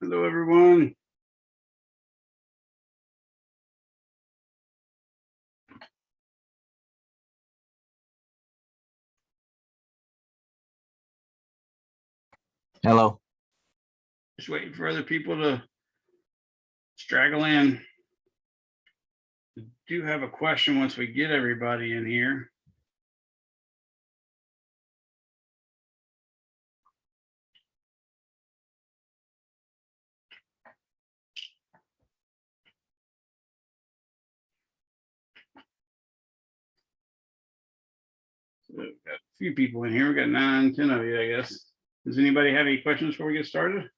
Hello, everyone. Hello. Just waiting for other people to straggle in. I do have a question once we get everybody in here. So we've got a few people in here. We got 9, 10 of you, I guess. Does anybody have any questions before we get started?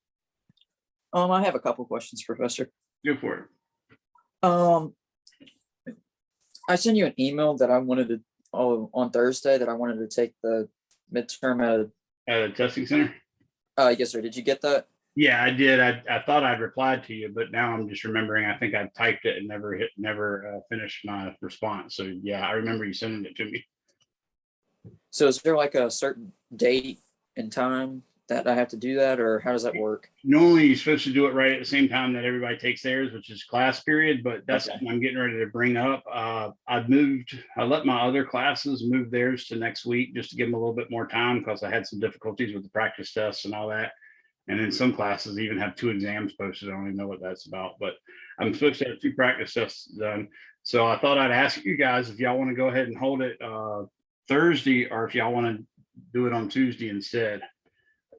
I have a couple questions, Professor. Go for it. I sent you an email that I wanted to on Thursday that I wanted to take the midterm At a testing center? Yes, sir. Did you get that? Yeah, I did. I thought I'd replied to you, but now I'm just remembering. I think I typed it and never finished my response. So yeah, I remember you sending it to me. So is there like a certain date and time that I have to do that, or how does that work? Normally, you're supposed to do it right at the same time that everybody takes theirs, which is class period, but that's Okay. what I'm getting ready to bring up. I let my other classes move theirs to next week just to give them a little bit more time because I had some difficulties with the practice tests and all that. And then some classes even have 2 exams posted. I don't even know what that's about, but I'm supposed to have 2 practice tests done. So I thought I'd ask you guys if y'all want to go ahead and hold it Thursday, or if y'all want to do it on Tuesday instead.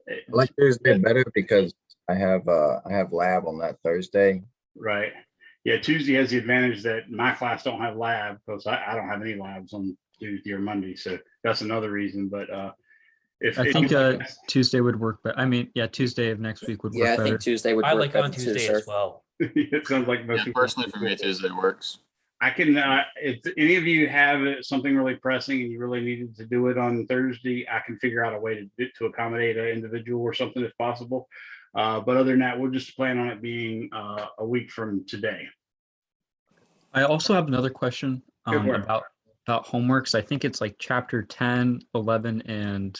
I like Thursday better because I have lab on that Thursday. Right. Yeah, Tuesday has the advantage that my class don't have lab because I don't have any labs on Tuesday or Monday. So that's another reason. But I think Tuesday would work, but I mean, yeah, Tuesday of next week would work Yeah, I better. think Tuesday would I work like better on too, Tuesday sir. as well. It sounds like most Yeah, people. personally for me, Tuesday works. I can, if any of you have something really pressing and you really needed to do it on Thursday, I can figure out a way to accommodate an individual or something if possible. But other than that, we'll just plan on it being a week from today. I also have another question Go for it. about homeworks. I think it's like chapter 10, 11, and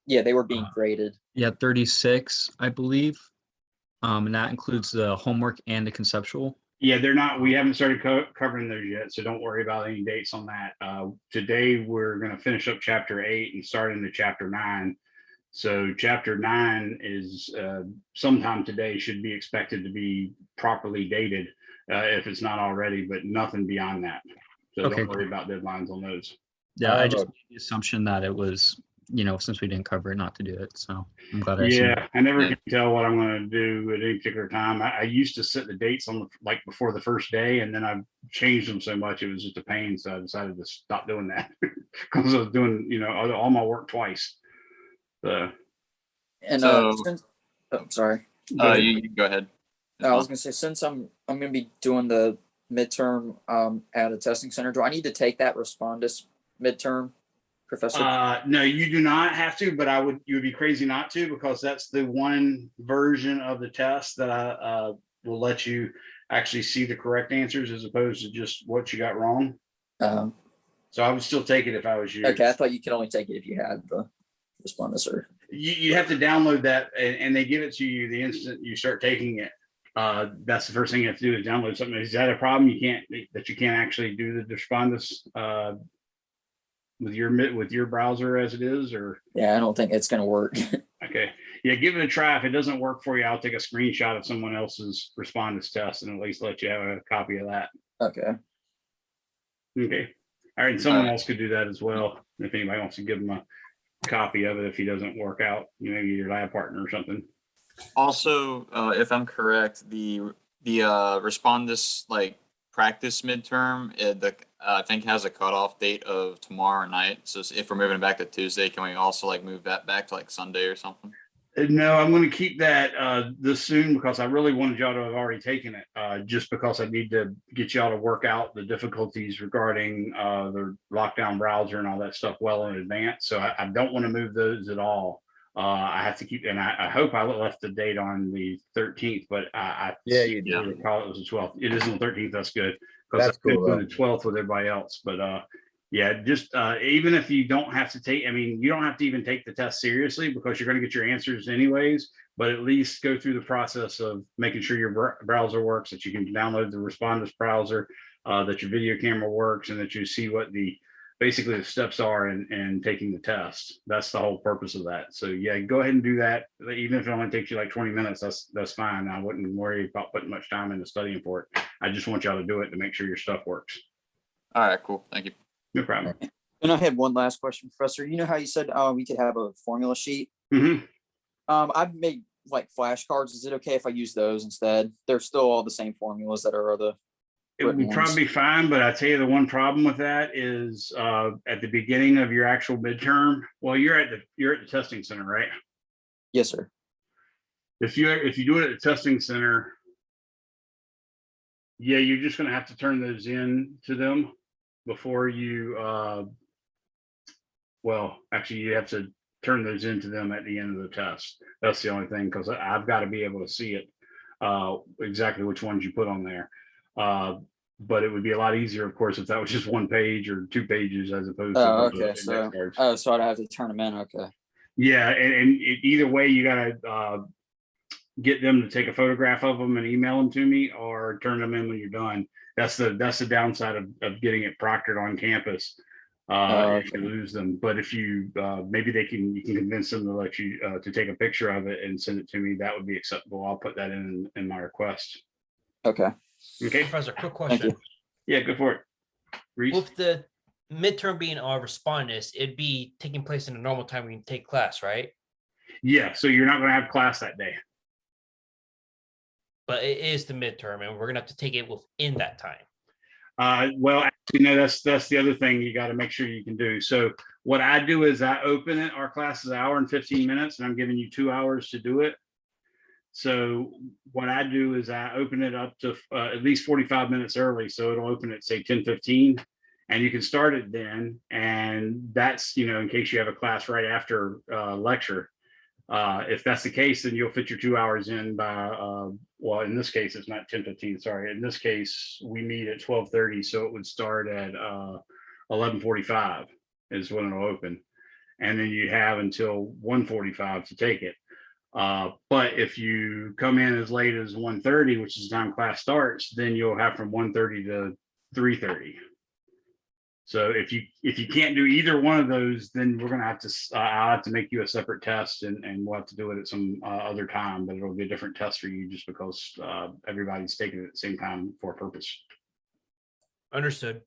Yeah, they were being graded. 36, I believe. And that includes the homework and the conceptual. Yeah, they're not, we haven't started covering those yet, so don't worry about any dates on that. Today, we're going to finish up chapter 8 and start into chapter 9. So chapter 9 is sometime today, should be expected to be properly dated if it's not already, but nothing beyond that. So Okay, don't worry about deadlines on those. Yeah, I just made the assumption that it was, since we didn't cover it, not to do it. So I'm glad I assumed. Yeah, I never can tell what I'm going to do at any particular time. I used to set the dates on before the first day, and then I've changed them so much it was just a pain. So I decided to stop doing that because I was doing all my work twice. And sorry. You go ahead. I was gonna say, since I'm gonna be doing the midterm at a testing center, do I need to take that Respondus midterm, Professor? No, you do not have to, but you would be crazy not to, because that's the one version of the test that I will let you actually see the correct answers as opposed to just what you got wrong. So I would still take it if I was you. Okay, I thought you could only take it if you had the Respondus. Or you have to download that, and they give it to you the instant you start taking it. That's the first thing you have to do is download something. Is that a problem? You can't actually do the Respondus with your browser as it is, or? Yeah, I don't think it's going to work. Okay. Yeah, give it a try. If it doesn't work for you, I'll take a screenshot of someone else's Respondus test and at least let you have a copy of that. Okay. Okay. All right. And someone else could do that as well. If anybody wants to give them a copy of it, if he doesn't work out, maybe your lab partner or something. Also, if I'm correct, the Respondus practice midterm, I think has a cutoff date of tomorrow night. So if we're moving back to Tuesday, can we also move that back to Sunday or something? No, I'm going to keep that this soon because I really wanted y'all to have already taken it. Just because I need to get y'all to work out the difficulties regarding the lockdown browser and all that stuff well in advance. So I don't want to move those at all. I have to keep, and I hope I left the date on the 13th, but you recall it was the 12th. It is on the 13th. That's good. That's cool. The 12th with everybody else, but yeah, just even if you don't have to take, you don't have to even take the test seriously because you're going to get your answers anyways. but at least go through the process of making sure your browser works, that you can download the Respondus browser, that your video camera works, and that you see what basically the steps are in taking the test. That's the whole purpose of that. So yeah, go ahead and do that. Even if it only takes you like 20 minutes, that's fine. I wouldn't worry about putting much time into studying for it. I just want y'all to do it to make sure your stuff works. All right, cool. Thank you. No problem. And I had one last question, Professor. You know how you said we could have a formula sheet? Mm-hmm. I've made like flashcards. Is it okay if I use those instead? They're still all the same formulas that are the. It would be probably fine, but I tell you the one problem with that is at the beginning of your actual midterm. Well, you're at the testing center, right? Yes, sir. If you do it at the testing center, yeah, you're just going to have to turn those in to them before you. Well, actually, you have to turn those into them at the end of the test. That's the only thing, because I've got to be able to see it exactly which ones you put on there. But it would be a lot easier, of course, if that was just 1 page or 2 pages as opposed to. Okay. So I'd have to turn them in. Okay. Yeah, and either way, you gotta get them to take a photograph of them and email them to me, or turn them in when you're done. That's the downside of getting it proctored on campus. If you lose them, but if you maybe you can convince them to let you to take a picture of it and send it to me. That would be acceptable. I'll put that in my request. Okay. Okay. Professor, quick Thank question. you. Yeah, go for it. Reese? With the midterm being our respondus, it'd be taking place in a normal time when you take class, right? Yeah, so you're not going to have class that day. But it is the midterm, and we're gonna have to take it within that time. Well, actually, no, that's the other thing you got to make sure you can do. So what I do is I open it. Our class is 1 hour and 15 minutes, and I'm giving you 2 hours to do it. So what I do is I open it up to at least 45 minutes early. So it'll open at say 10:15, and you can start it then. And that's, in case you have a class right after lecture. If that's the case, then you'll fit your 2 hours in by, well, in this case, it's not 10:15, sorry. In this case, we meet at 12:30, so it would start at 11:45 is when it'll open. And then you have until 1:45 to take it. But if you come in as late as 1:30, which is the time class starts, then you'll have from 1:30 to 3:30. So if you can't do either one of those, then we're gonna have to I'll have to make you a separate test, and we'll have to do it at some other time, but it'll be a different test for you just because everybody's taking it at the same time for a purpose. Understood.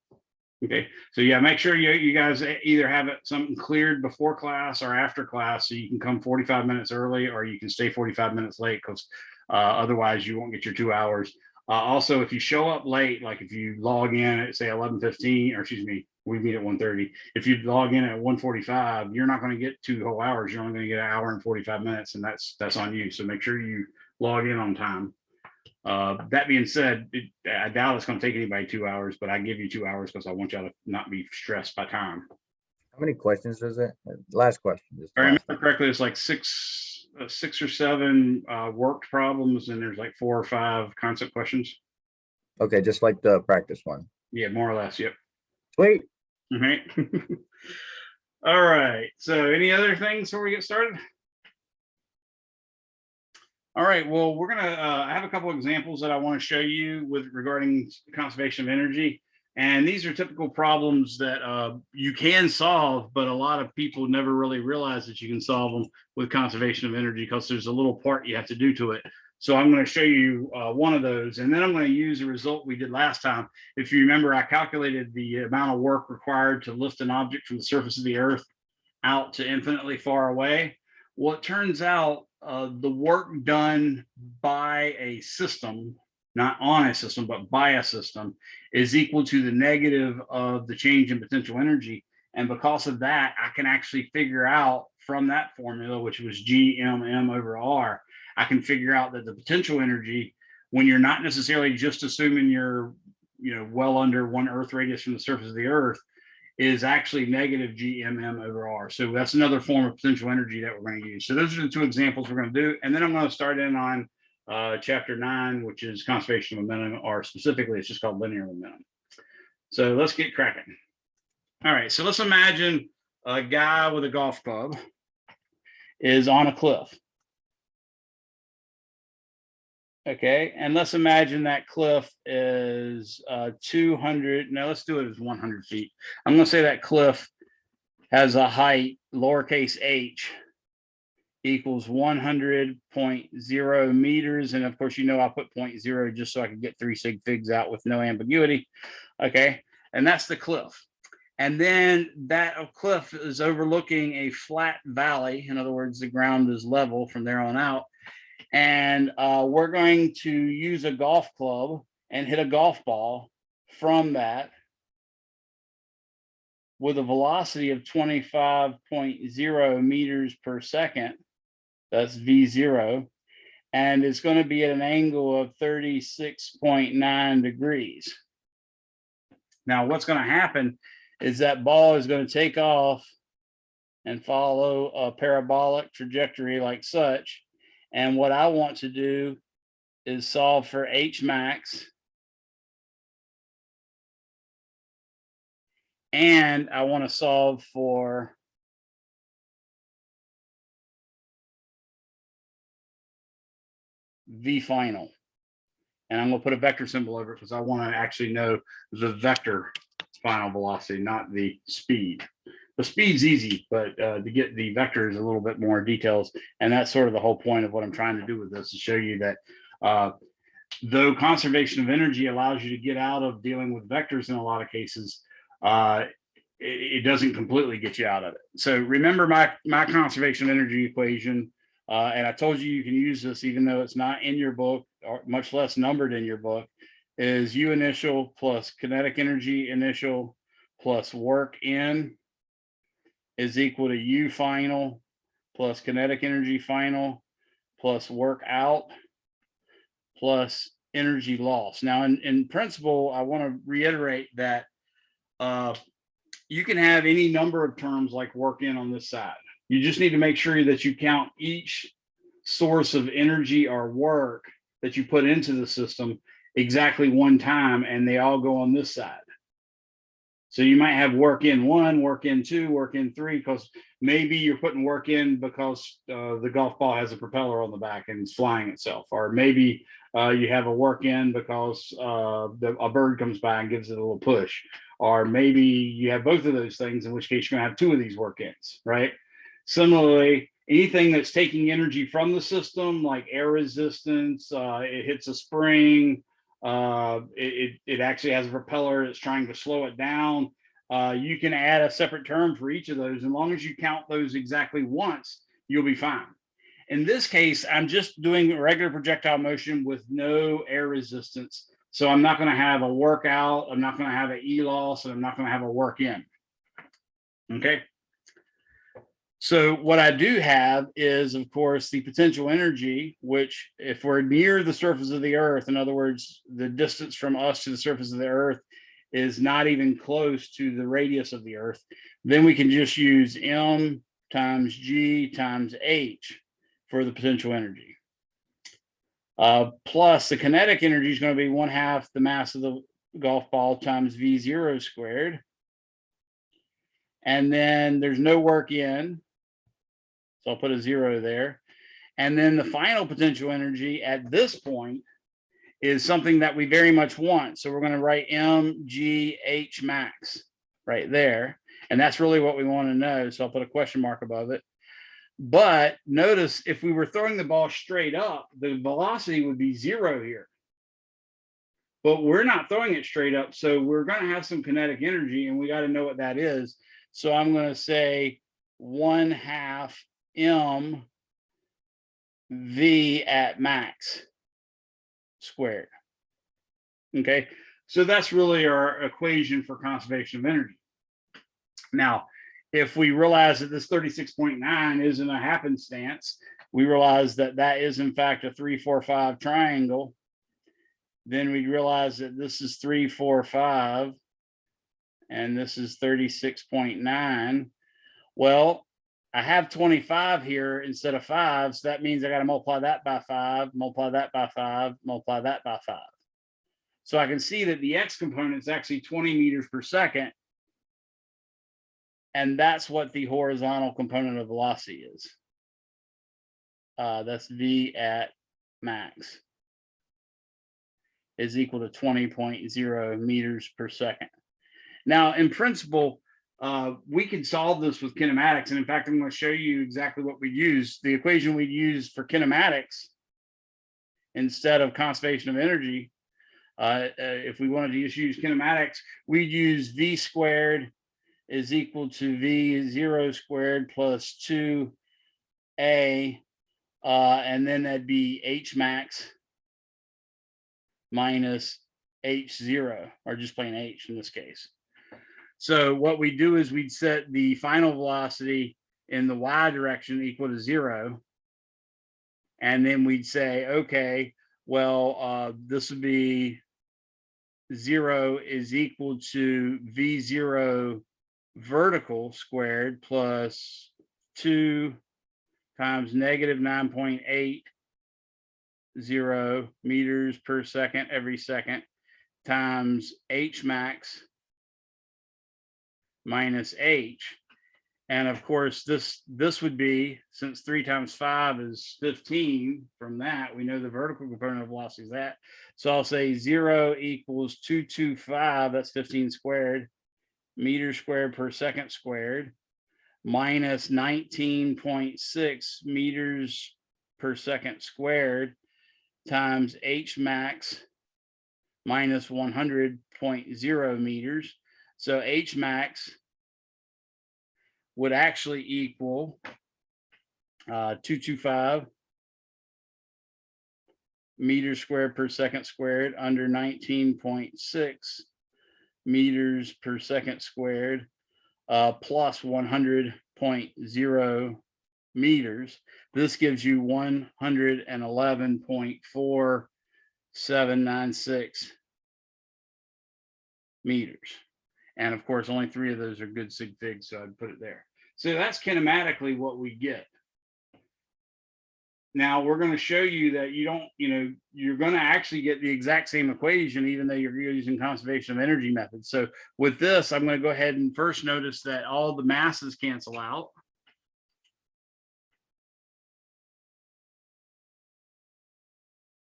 Okay, so yeah, make sure you guys either have something cleared before class or after class, so you can come 45 minutes early, or you can stay 45 minutes late, because otherwise you won't get your 2 hours. Also, if you show up late, like if you log in at say 11:15, or excuse me, we meet at 1:30. If you log in at 1:45, you're not going to get 2 whole hours. You're only going to get 1 hour and 45 minutes, and that's on you. So make sure you log in on time. That being said, I doubt it's going to take anybody 2 hours, but I give you 2 hours because I want y'all to not be stressed by time. How many questions is it? Last question. If I remember correctly, it's like six or seven worked problems, and there's like 4 or 5 concept questions. Okay, just like the practice one. Yeah, more or less. Yep. Sweet. All right. All right. So any other things before we get started? All right. Well, we're going to I have a couple of examples that I want to show you regarding conservation of energy. And these are typical problems that you can solve, but a lot of people never really realize that you can solve them with conservation of energy, because there's a little part you have to do to it. So I'm going to show you one of those, and then I'm going to use a result we did last time. If you remember, I calculated the amount of work required to lift an object from the surface of the earth out to infinitely far away. Well, it turns out the work done by a system, not on a system, but by a system, is equal to the negative of the change in potential energy. And because of that, I can actually figure out from that formula, which was G(m)m) over R, I can figure out that the potential energy, when you're not necessarily just assuming you're, well under 1 Earth radius from the surface of the Earth, is actually negative G(m)m) over R. So that's another form of potential energy that we're going to use. So those are the 2 examples we're going to do. And then I'm going to start in on chapter 9, which is conservation of momentum, or specifically, it's just called linear momentum. So let's get cracking. All right, so let's imagine a guy with a golf club is on a cliff. Okay, and let's imagine that cliff is 200. No, let's do it as 100 feet. I'm going to say that cliff has a height, lowercase h, equals 100.0 meters. And of course, you know, I put 0.0 just so I can get 3 sig figs out with no ambiguity. Okay, and that's the cliff. And then that cliff is overlooking a flat valley. In other words, the ground is level from there on out. And we're going to use a golf club and hit a golf ball from that with a velocity of 25.0 meters per second. That's V0. And it's going to be at an angle of 36.9 degrees. Now, what's going to happen is that ball is going to take off and follow a parabolic trajectory like such. And what I want to do is solve for H max. And I want to solve for V final. And I'm going to put a vector symbol over it because I want to actually know the vector final velocity, not the speed. The speed's easy, but to get the vectors a little bit more details. And that's sort of the whole point of what I'm trying to do with this, to show you that though conservation of energy allows you to get out of dealing with vectors in a lot of cases, it doesn't completely get you out of it. So remember my conservation of energy equation. And I told you can use this even though it's not in your book, or much less numbered in your book, is U initial plus kinetic energy initial plus work in is equal to U final plus kinetic energy final plus work out plus energy loss. Now, in principle, I want to reiterate that you can have any number of terms like work in on this side. You just need to make sure that you count each source of energy or work that you put into the system exactly one time, and they all go on this side. So you might have work in 1, work in 2, work in 3, because maybe you're putting work in because the golf ball has a propeller on the back and it's flying itself. Or maybe you have a work in because a bird comes by and gives it a little push. Or maybe you have both of those things, in which case you're going to have 2 of these work ins, right? Similarly, anything that's taking energy from the system, like air resistance, it hits a spring, it actually has a propeller that's trying to slow it down. You can add a separate term for each of those. As long as you count those exactly once, you'll be fine. In this case, I'm just doing a regular projectile motion with no air resistance. So I'm not going to have a work out, I'm not going to have an E loss, and I'm not going to have a work in. Okay. So what I do have is, of course, the potential energy, which if we're near the surface of the Earth, in other words, the distance from us to the surface of the Earth is not even close to the radius of the Earth, then we can just use M times G times H for the potential energy. Plus the kinetic energy is going to be 1/2 the mass of the golf ball times V0 squared. And then there's no work in. So I'll put a 0 there. And then the final potential energy at this point is something that we very much want. So we're going to write mgh max right there. And that's really what we want to know. So I'll put a question mark above it. But notice if we were throwing the ball straight up, the velocity would be 0 here. But we're not throwing it straight up. So we're going to have some kinetic energy, and we got to know what that is. So I'm going to say 1/2 m v at max squared. Okay, so that's really our equation for conservation of energy. Now, if we realize that this 36.9 isn't a happenstance, we realize that that is in fact a 3, 4, 5 triangle, then we realize that this is 3, 4, 5 and this is 36.9. Well, I have 25 here instead of 5, so that means I got to multiply that by 5, multiply that by 5, multiply that by 5. So I can see that the x component is actually 20 meters per second, and that's what the horizontal component of velocity is. That's v at max. is equal to 20.0 meters per second. Now, in principle, we can solve this with kinematics. And in fact, I'm going to show you exactly what we use. The equation we use for kinematics instead of conservation of energy, if we wanted to just use kinematics, we'd use V squared is equal to V0 squared plus 2A, and then that'd be H max minus H0, or just plain H in this case. So what we do is we'd set the final velocity in the Y direction equal to 0. And then we'd say, okay, well, this would be 0 is equal to V0 vertical squared plus 2 times negative 9.80 meters per second every second times H max minus H. And of course, this would be, since 3 times 5 is 15, from that, we know the vertical component of velocity is that. So I'll say 0 equals 225, that's 15 squared, meters squared per second squared, minus 19.6 meters per second squared times H max minus 100.0 meters. So H max would actually equal 225 meters squared per second squared under 19.6 meters per second squared plus 100.0 meters. This gives you 111.4796 meters. And of course, only 3 of those are good sig figs, so I'd put it there. So that's kinematically what we get. Now we're going to show you that you don't, you're going to actually get the exact same equation, even though you're using conservation of energy methods. So with this, I'm going to go ahead and first notice that all the masses cancel out.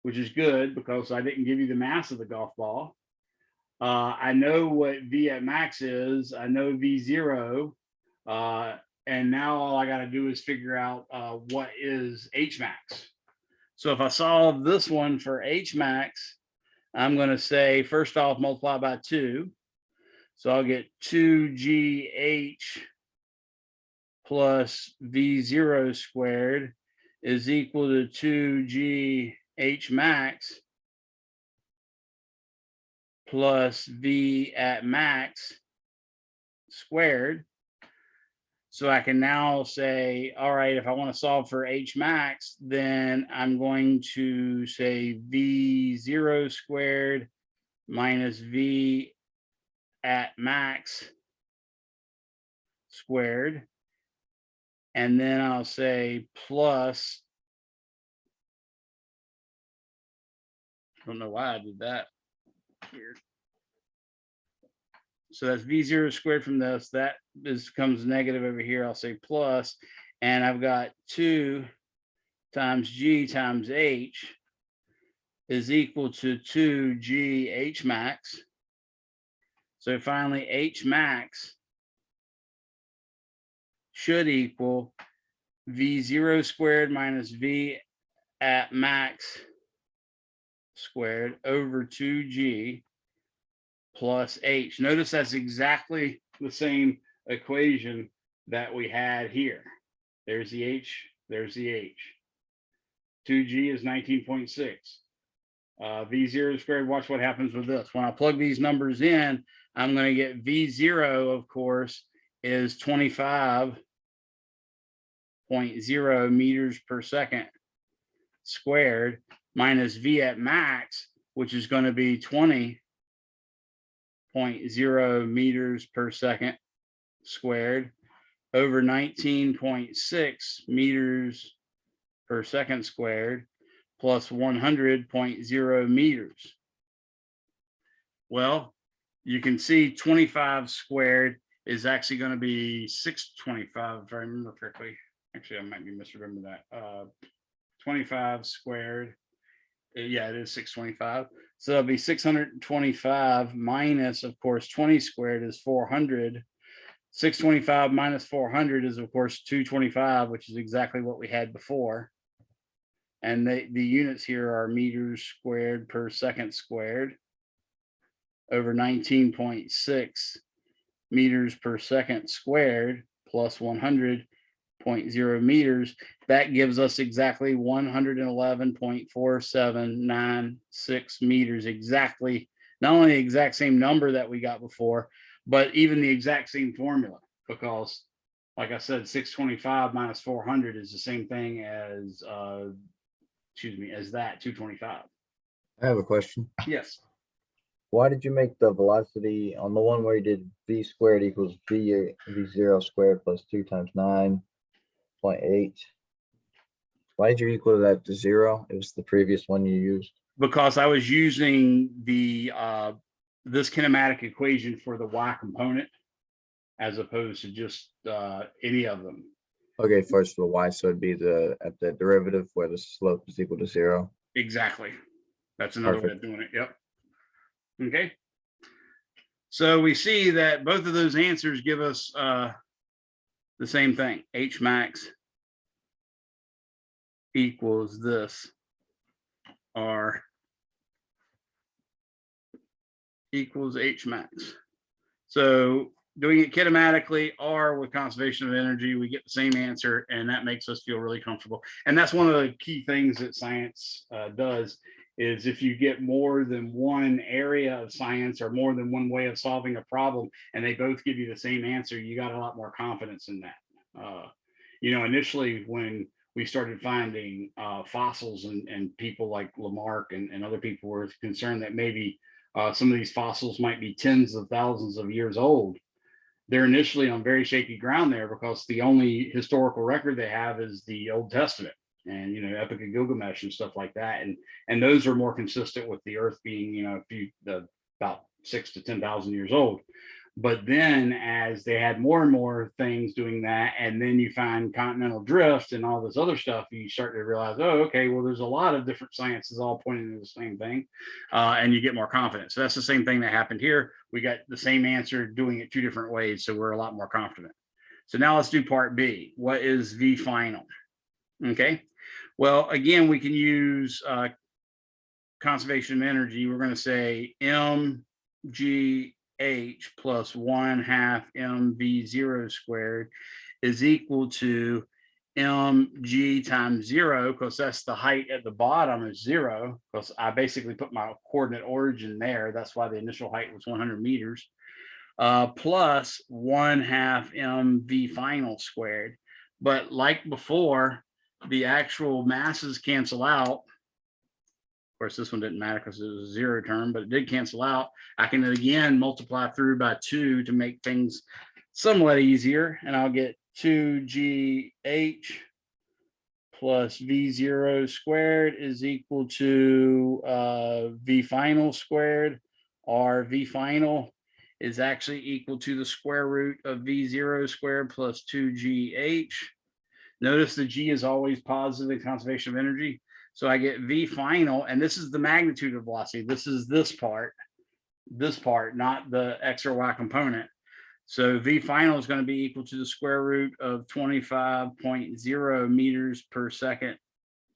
Which is good because I didn't give you the mass of the golf ball. I know what V at max is. I know V0. And now all I got to do is figure out what is H max. So if I solve this one for H max, I'm going to say, first off, multiply by 2. So I'll get 2GH plus V0 squared is equal to 2GH max plus V at max squared. So I can now say, all right, if I want to solve for H max, then I'm going to say V0 squared minus V at max squared. And then I'll say plus, I don't know why I did that here. So that's V0 squared from this. That becomes negative over here. I'll say plus, and I've got 2 times G times H is equal to 2G H max. So finally, H max should equal V0 squared minus V at max squared over 2G plus H. Notice that's exactly the same equation that we had here. There's the H, there's the H. 2G is 19.6. V0 squared, watch what happens with this. When I plug these numbers in, I'm going to get V0, of course, is 25.0 meters per second squared minus V at max, which is going to be 20.0 meters per second squared over 19.6 meters per second squared plus 100.0 meters. Well, you can see 25 squared is actually going to be 625, if I remember correctly. Actually, I might be misremembering that. 25 squared Yeah, it is 625. So that'll be 625 minus, of course, 20 squared is 400. 625 minus 400 is, of course, 225, which is exactly what we had before. And the units here are meters squared per second squared over 19.6 meters per second squared plus 100.0 meters. That gives us exactly 111.4796 meters, exactly, not only the exact same number that we got before, but even the exact same formula, because like I said, 625 minus 400 is the same thing as, as that 225. I have a question. Yes. Why did you make the velocity on the one where you did v squared equals v0 squared plus 2 times 9.8? Why did you equal that to 0? It was the previous one you used. Because I was using the this kinematic equation for the y component as opposed to just any of them. Okay, first for the y, so it'd be at the derivative where the slope is equal to 0. Exactly. That's another way Perfect. of doing it. Yep. Okay. So we see that both of those answers give us the same thing. H max equals this, R equals H max. So doing it kinematically, R with conservation of energy, we get the same answer, and that makes us feel really comfortable. And that's one of the key things that science does, is if you get more than one area of science or more than one way of solving a problem, and they both give you the same answer, you got a lot more confidence in that. Initially when we started finding fossils and people like Lamarck and other people were concerned that maybe some of these fossils might be tens of thousands of years old. They're initially on very shaky ground there because the only historical record they have is the Old Testament and, Epic of Gilgamesh and stuff like that. And those are more consistent with the earth being, about 6 to 10,000 years old. But then as they had more and more things doing that, and then you find continental drift and all this other stuff, you start to realize, oh, okay, well, there's a lot of different sciences all pointing to the same thing, and you get more confident. So that's the same thing that happened here. We got the same answer doing it 2 different ways, so we're a lot more confident. So now let's do part B. What is V final? Okay, well, again, we can use conservation of energy. We're going to say mg H plus 1/2 mv0 squared is equal to mg times 0, because that's the height at the bottom is 0, because I basically put my coordinate origin there. That's why the initial height was 100 meters, plus 1/2 mv final squared. But like before, the actual masses cancel out. Of course, this one didn't matter because it was a 0 term, but it did cancel out. I can again multiply through by 2 to make things somewhat easier, and I'll get 2gh plus v0 squared is equal to v final squared, or v final is actually equal to the square root of v0 squared plus 2gh. Notice the g is always positive in conservation of energy. So I get V final, and this is the magnitude of velocity. This is this part, not the X or Y component. So V final is going to be equal to the square root of 25.0 meters per second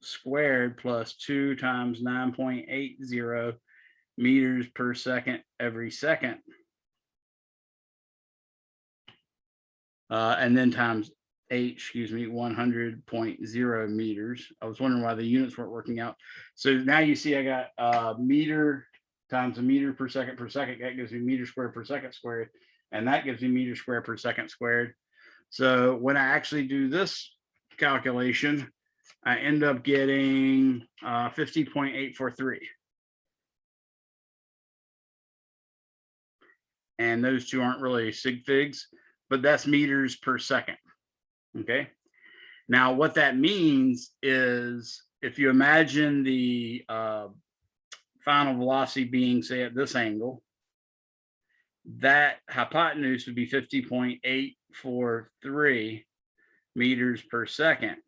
squared plus 2 times 9.80 meters per second every second. And then times 100.0 meters. I was wondering why the units weren't working out. So now you see I got meter times a meter per second. That gives me meter squared per second squared. And that gives me meter squared per second squared. So when I actually do this calculation, I end up getting 50.843. And those two aren't really sig figs, but that's meters per second. Okay, now what that means is if you imagine the final velocity being, say, at this angle, that hypotenuse would be 50.843 meters per second.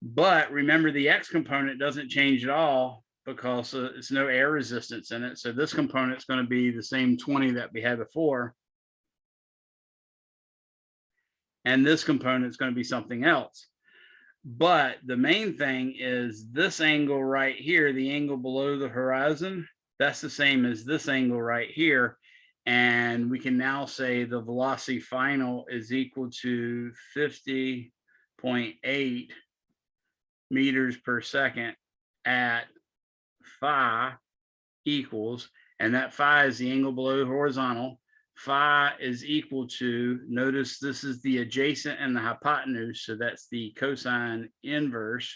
But remember, the X component doesn't change at all because it's no air resistance in it. So this component is going to be the same 20 that we had before. And this component is going to be something else. But the main thing is this angle right here, the angle below the horizon, that's the same as this angle right here. And we can now say the velocity final is equal to 50.8 meters per second at phi equals, and that phi is the angle below the horizontal. Phi is equal to, notice this is the adjacent and the hypotenuse, so that's the cosine inverse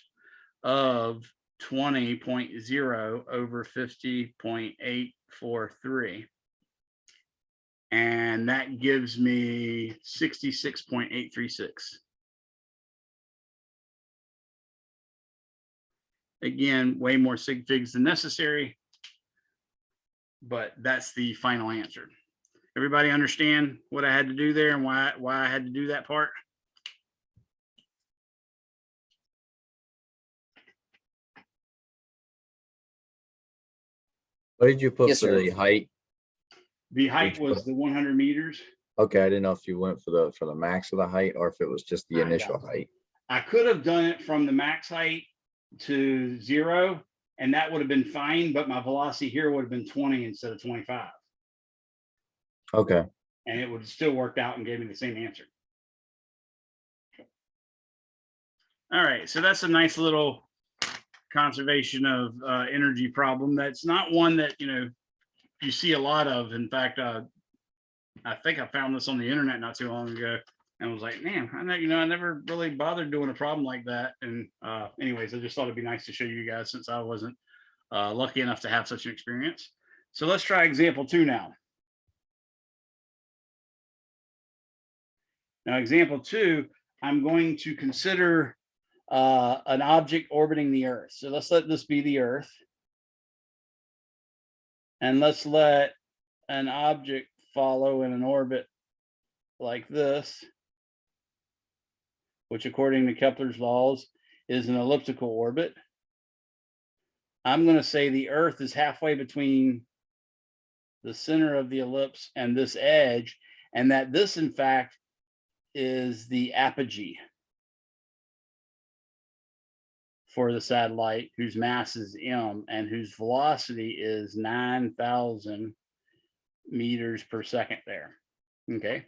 of 20.0 over 50.843. And that gives me 66.836. Again, way more sig figs than necessary, but that's the final answer. Everybody understand what I had to do there and why I had to do that part? What did you put Yes, for sir. the height? The height you was put? the 100 meters. Okay, I didn't know if you went for the max of the height or if it was just the I initial got height. I could have done it from the max height to 0, and that would have been fine, but my velocity here would have been 20 instead of 25. Okay. And it would have still worked out and gave me the same answer. All right, so that's a nice little conservation of energy problem. That's not one that, you see a lot of. In fact, I think I found this on the internet not too long ago and was like, man, I never really bothered doing a problem like that. And anyways, I just thought it'd be nice to show you guys since I wasn't lucky enough to have such an experience. So let's try example 2 now. Now, example 2, I'm going to consider an object orbiting the Earth. So let's let this be the Earth. And let's let an object follow in an orbit like this, which according to Kepler's laws is an elliptical orbit. I'm going to say the Earth is halfway between the center of the ellipse and this edge, and that this, in fact, is the apogee for the satellite, whose mass is m and whose velocity is 9,000 meters per second there. Okay.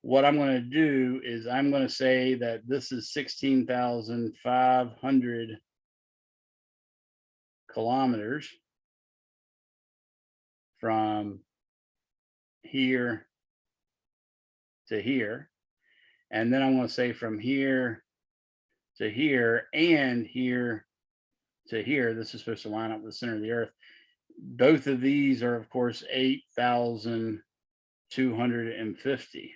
What I'm going to do is I'm going to say that this is 16,500 kilometers from here to here. And then I'm going to say from here to here and here to here. This is supposed to line up with the center of the Earth. Both of these are, of course, 8,250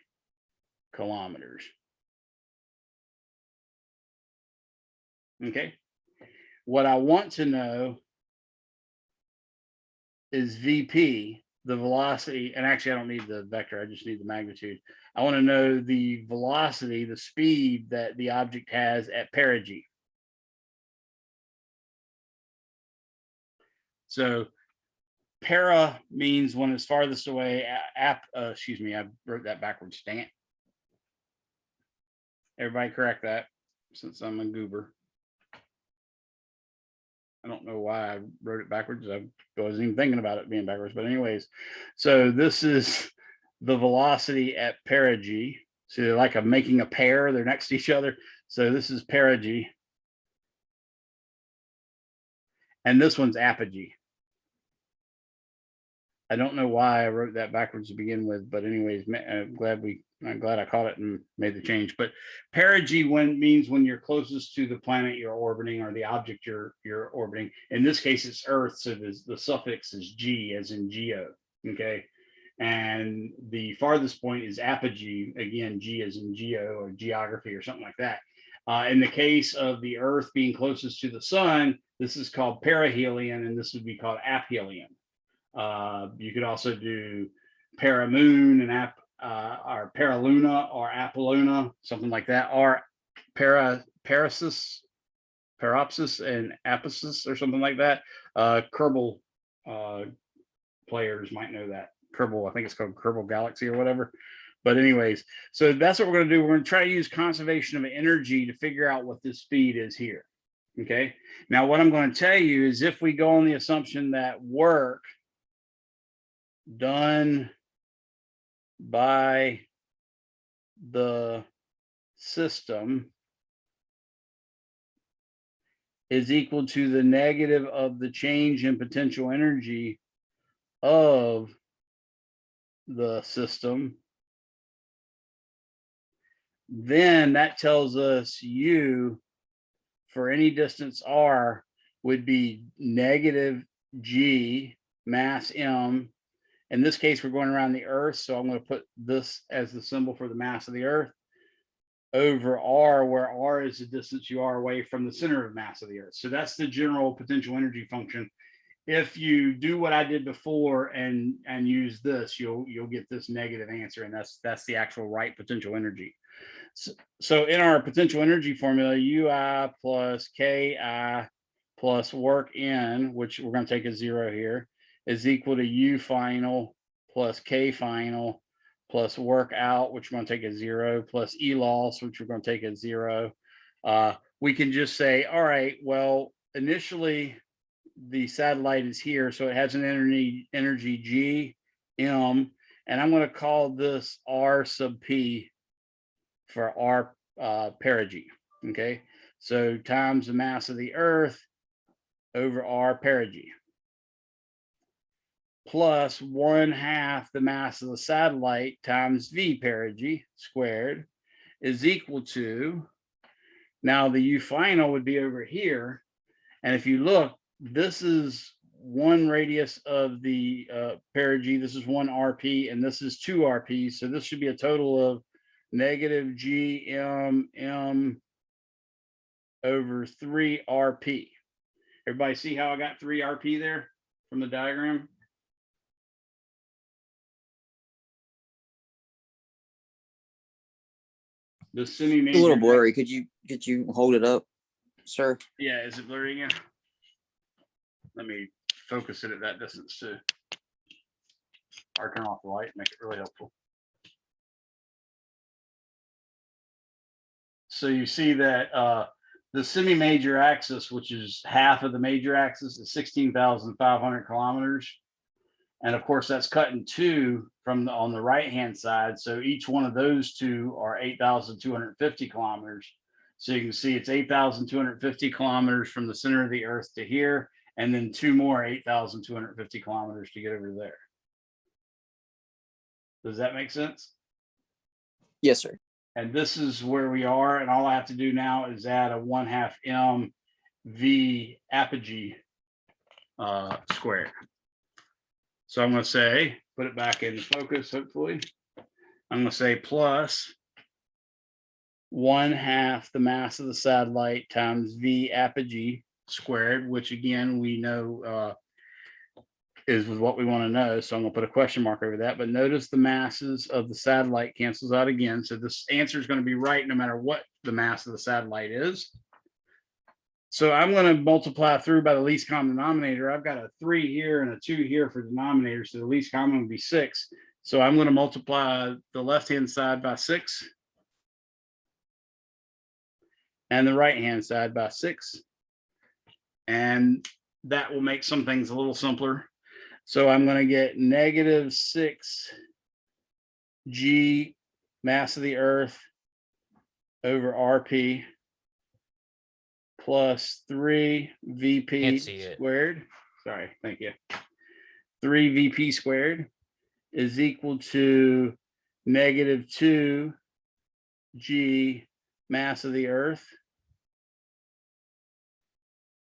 kilometers. Okay. What I want to know is VP, the velocity, and actually I don't need the vector, I just need the magnitude. I want to know the velocity, the speed that the object has at perigee. So para means when it's farthest away. Excuse me, I wrote that backwards. Dang it. Everybody correct that, since I'm a goober. I don't know why I wrote it backwards. I wasn't even thinking about it being backwards, but anyways, so this is the velocity at perigee. So like I'm making a pair, they're next to each other. So this is perigee. And this one's apogee. I don't know why I wrote that backwards to begin with, but anyways, I'm glad I caught it and made the change. But perigee means when you're closest to the planet you're orbiting or the object you're orbiting. In this case, it's Earth, so the suffix is G, as in geo. Okay, and the farthest point is apogee. Again, G as in geo or geography or something like that. In the case of the Earth being closest to the sun, this is called perihelion, and this would be called aphelion. You could also do paramoon and or paraluna or apolluna, something like that, or parasis Paropsis and Aposis or something like that. Kerbal players might know that. Kerbal, I think it's called Kerbal Galaxy or whatever. But anyways, so that's what we're going to do. We're going to try to use conservation of energy to figure out what this speed is here. Okay. Now, what I'm going to tell you is if we go on the assumption that work done by the system is equal to the negative of the change in potential energy of the system, then that tells us U for any distance r would be negative g mass m. In this case, we're going around the Earth, so I'm going to put this as the symbol for the mass of the Earth over r, where r is the distance you are away from the center of mass of the Earth. So that's the general potential energy function. If you do what I did before and use this, you'll get this negative answer, and that's the actual right potential energy. So in our potential energy formula, UI plus Ki plus work in, which we're going to take as 0 here, is equal to U final plus K final plus work out, which we're going to take as 0, plus E loss, which we're going to take as 0. We can just say, all right, well, initially the satellite is here, so it has an energy G, M, and I'm going to call this R sub P for R perigee. Okay, so times the mass of the Earth over R perigee plus 1/2 the mass of the satellite times V perigee squared is equal to, now the U final would be over here. And if you look, this is 1 radius of the perigee, this is 1 RP, and this is 2 RP. So this should be a total of negative GM over 3 RP. Everybody see how I got 3 RP there from the diagram? The semi-major. A little blurry. Could you hold it up, sir? Yeah, is it blurry again? Let me focus it at that distance too. Or turn off the light, make it really helpful. So you see that the semi-major axis, which is half of the major axis, is 16,500 kilometers. And of course, that's cut in 2 from on the right-hand side. So each one of those 2 are 8,250 kilometers. So you can see it's 8,250 kilometers from the center of the Earth to here, and then 2 more 8,250 kilometers to get over there. Does that make sense? Yes, sir. And this is where we are, and all I have to do now is add a 1/2 m v apogee squared. So I'm going to say, put it back into focus, hopefully. I'm going to say plus 1/2 the mass of the satellite times v apogee squared, which again, we know is what we want to know. So I'm going to put a question mark over that. But notice the masses of the satellite cancels out again. So this answer is going to be right no matter what the mass of the satellite is. So I'm going to multiply through by the least common denominator. I've got a 3 here and a 2 here for denominator. So the least common would be 6. So I'm going to multiply the left-hand side by 6 and the right-hand side by 6. And that will make some things a little simpler. So I'm going to get negative 6 G mass of the Earth over RP plus 3 VP Can't see it. squared. Sorry, thank you. 3 VP squared is equal to negative 2 G mass of the Earth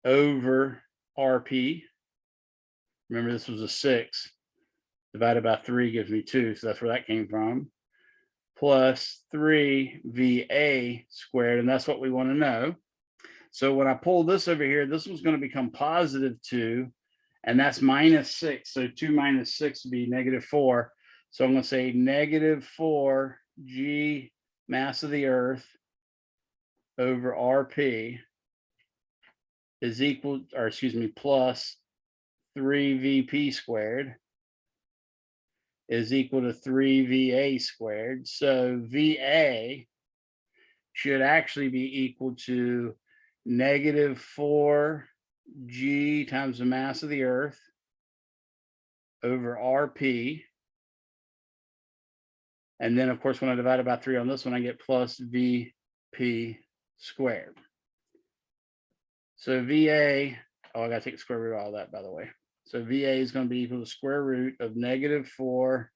over RP. Remember, this was a 6 divided by 3 gives me 2. So that's where that came from. Plus 3 VA squared. And that's what we want to know. So when I pull this over here, this one's going to become positive 2. And that's minus 6. So 2 minus 6 would be negative 4. So I'm going to say negative 4 G mass of the Earth over RP is equal, or excuse me, plus 3VP squared is equal to 3VA squared. So VA should actually be equal to negative 4G times the mass of the Earth over RP. And then, of course, when I divide it by 3 on this one, I get plus VP squared. So VA, oh, I got to take the square root of all that, by the way. So VA is going to be equal to the square root of negative 4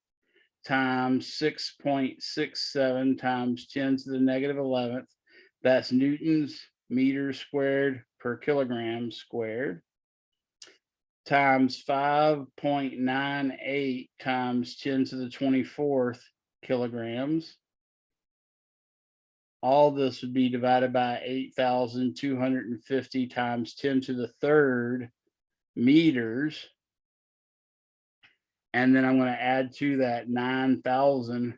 times 6.67 times 10 to the negative 11th. That's newtons meters squared per kilogram squared, times 5.98 times 10 to the 24th kilograms. All this would be divided by 8,250 times 10 to the 3rd meters. And then I'm going to add to that 9,000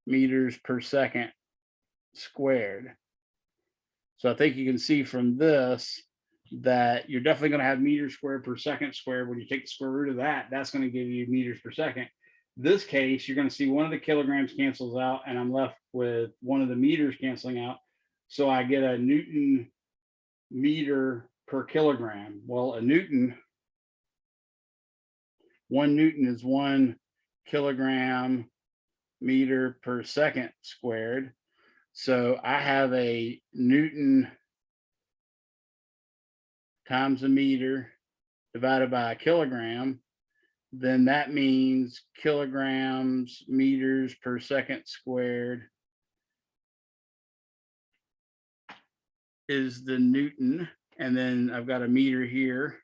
meters per second squared. So I think you can see from this that you're definitely going to have meters squared per second squared. When you take the square root of that, that's going to give you meters per second. This case, you're going to see one of the kilograms cancels out, and I'm left with one of the meters canceling out. So I get a Newton meter per kilogram. Well, a Newton, 1 Newton is 1 kilogram meter per second squared. So I have a Newton times a meter divided by a kilogram. Then that means kilograms meters per second squared is the Newton. And then I've got a meter here,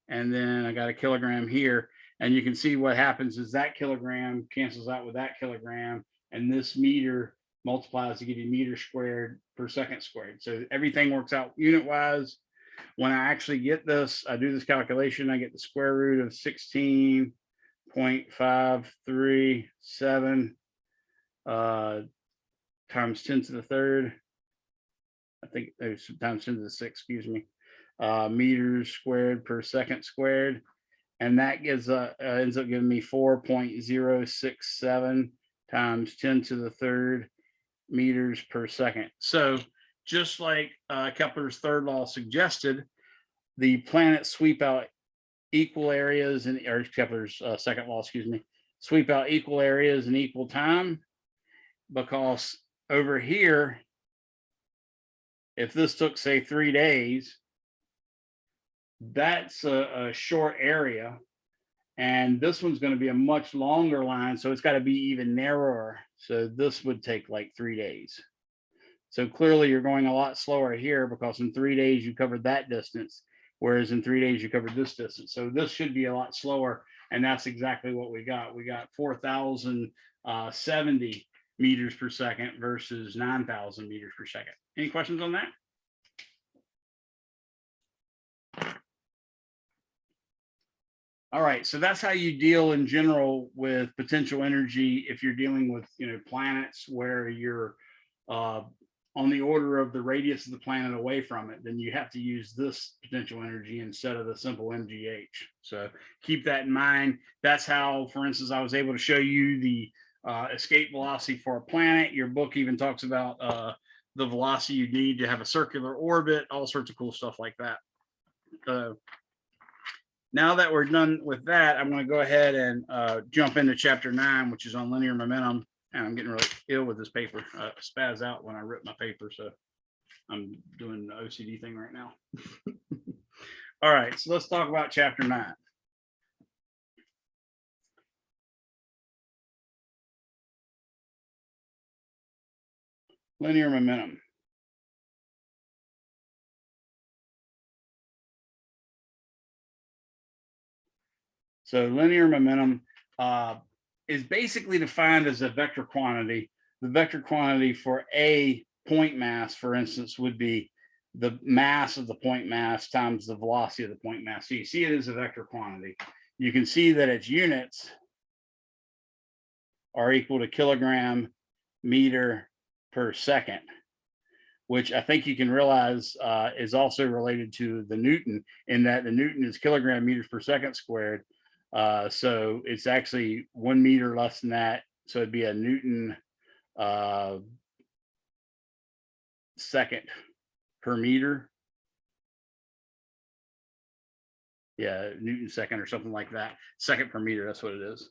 and then I got a kilogram here. And you can see what happens is that kilogram cancels out with that kilogram, and this meter multiplies to give you meters squared per second squared. So everything works out unit wise. When I actually get this, I do this calculation, I get the square root of 16.537 times 10 to the 3rd. I think there's times 10 to the 6th, excuse me, meters squared per second squared. And that gives ends up giving me 4.067 times 10 to the 3rd meters per second. So just like Kepler's third law suggested, the planets sweep out equal areas, and or Kepler's second law, excuse me, sweep out equal areas in equal time, because over here, if this took, say, 3 days, that's a short area, and this one's going to be a much longer line, so it's got to be even narrower. So this would take like 3 days. So clearly you're going a lot slower here, because in 3 days you covered that distance, whereas in 3 days you covered this distance. So this should be a lot slower, and that's exactly what we got. We got 4,070 meters per second versus 9,000 meters per second. Any questions on that? All right, so that's how you deal in general with potential energy if you're dealing with, planets where you're on the order of the radius of the planet away from it. Then you have to use this potential energy instead of the simple MGH. So keep that in mind. That's how, for instance, I was able to show you the escape velocity for a planet. Your book even talks about the velocity you need to have a circular orbit, all sorts of cool stuff like that. Now that we're done with that, I'm going to go ahead and jump into chapter 9, which is on linear momentum. And I'm getting really ill with this paper. Spaz out when I rip my paper, so I'm doing the OCD thing right now. All right, so let's talk about chapter 9. Linear momentum. So linear momentum is basically defined as a vector quantity. The vector quantity for a point mass, for instance, would be the mass of the point mass times the velocity of the point mass. So you see it as a vector quantity. You can see that its units are equal to kilogram meter per second. which I think you can realize is also related to the Newton, in that the Newton is kilogram meters per second squared. So it's actually 1 meter less than that. So it'd be a Newton second per meter. Yeah, Newton second or something like that. Second per meter, that's what it is.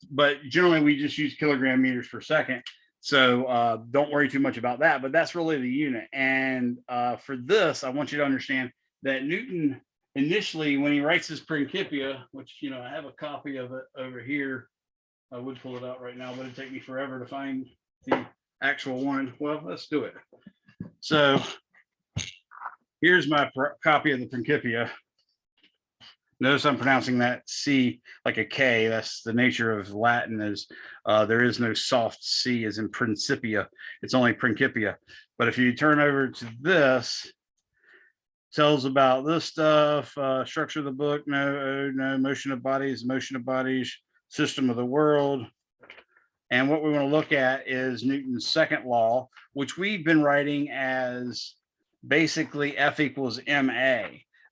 But generally we just use kilogram meters per second. So don't worry too much about that, but that's really the unit. And for this, I want you to understand that Newton initially, when he writes his Principia, which, you know, I have a copy of it over here. I would pull it out right now, but it'd take me forever to find the actual one. Well, let's do it. So here's my copy of the Principia. Notice I'm pronouncing that C like a K. That's the nature of Latin, is there is no soft C as in Principia. It's only Principia. But if you turn over to this, tells about this stuff, structure of the book, no, motion of bodies, system of the world. And what we want to look at is Newton's second law, which we've been writing as basically F equals ma.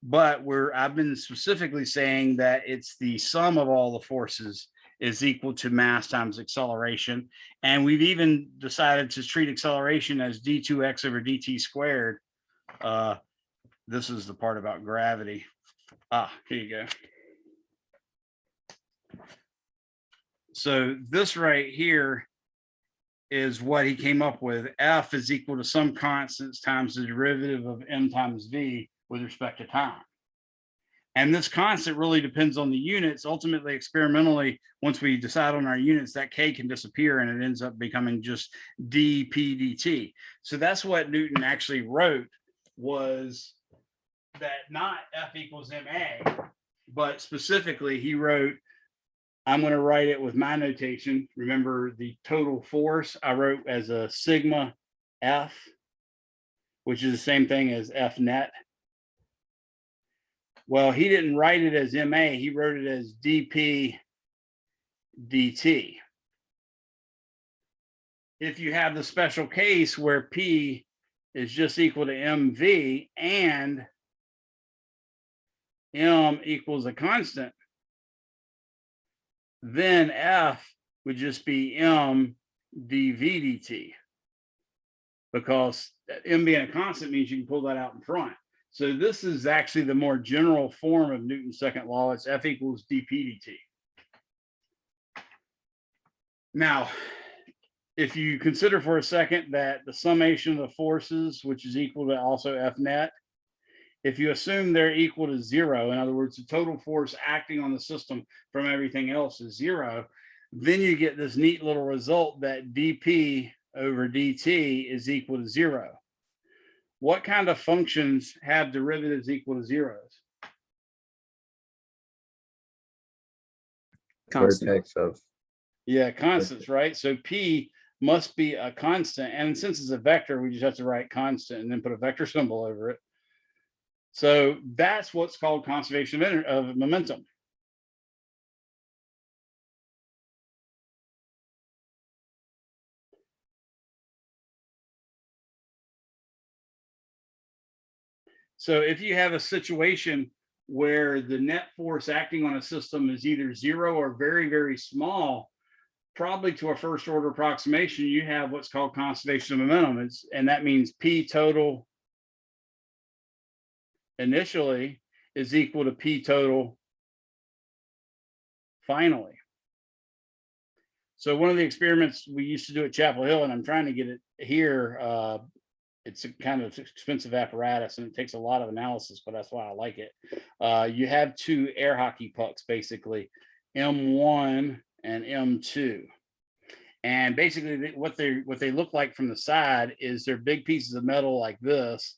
But I've been specifically saying that it's the sum of all the forces is equal to mass times acceleration. And we've even decided to treat acceleration as d2x over dt squared. This is the part about gravity. Here you go. So this right here is what he came up with. F is equal to some constants times the derivative of m times v with respect to time. And this constant really depends on the units. Ultimately, experimentally, once we decide on our units, that k can disappear and it ends up becoming just dp dt. So that's what Newton actually wrote, was that not F equals ma, but specifically he wrote, I'm going to write it with my notation. Remember, the total force I wrote as a sigma F, which is the same thing as F net. Well, he didn't write it as ma, he wrote it as dp dt. If you have the special case where p is just equal to mv and m equals a constant, then F would just be m dv dt, because m being a constant means you can pull that out in front. So this is actually the more general form of Newton's second law. It's F equals dp dt. Now, if you consider for a second that the summation of the forces, which is equal to also F net, if you assume they're equal to 0, in other words, the total force acting on the system from everything else is 0, then you get this neat little result that dp over dt is equal to 0. What kind of functions have derivatives equal to zeros? Constant. Vertex of, Yeah, constants, right? So P must be a constant. And since it's a vector, we just have to write constant and then put a vector symbol over it. So that's what's called conservation of momentum. So if you have a situation where the net force acting on a system is either 0 or very, very small, probably to a first order approximation, you have what's called conservation of momentum. And that means P total initially is equal to P total finally. So one of the experiments we used to do at Chapel Hill, and I'm trying to get it here, it's a kind of expensive apparatus and it takes a lot of analysis, but that's why I like it. You have two air hockey pucks, basically, M1 and M2. And basically what they look like from the side is they're big pieces of metal like this,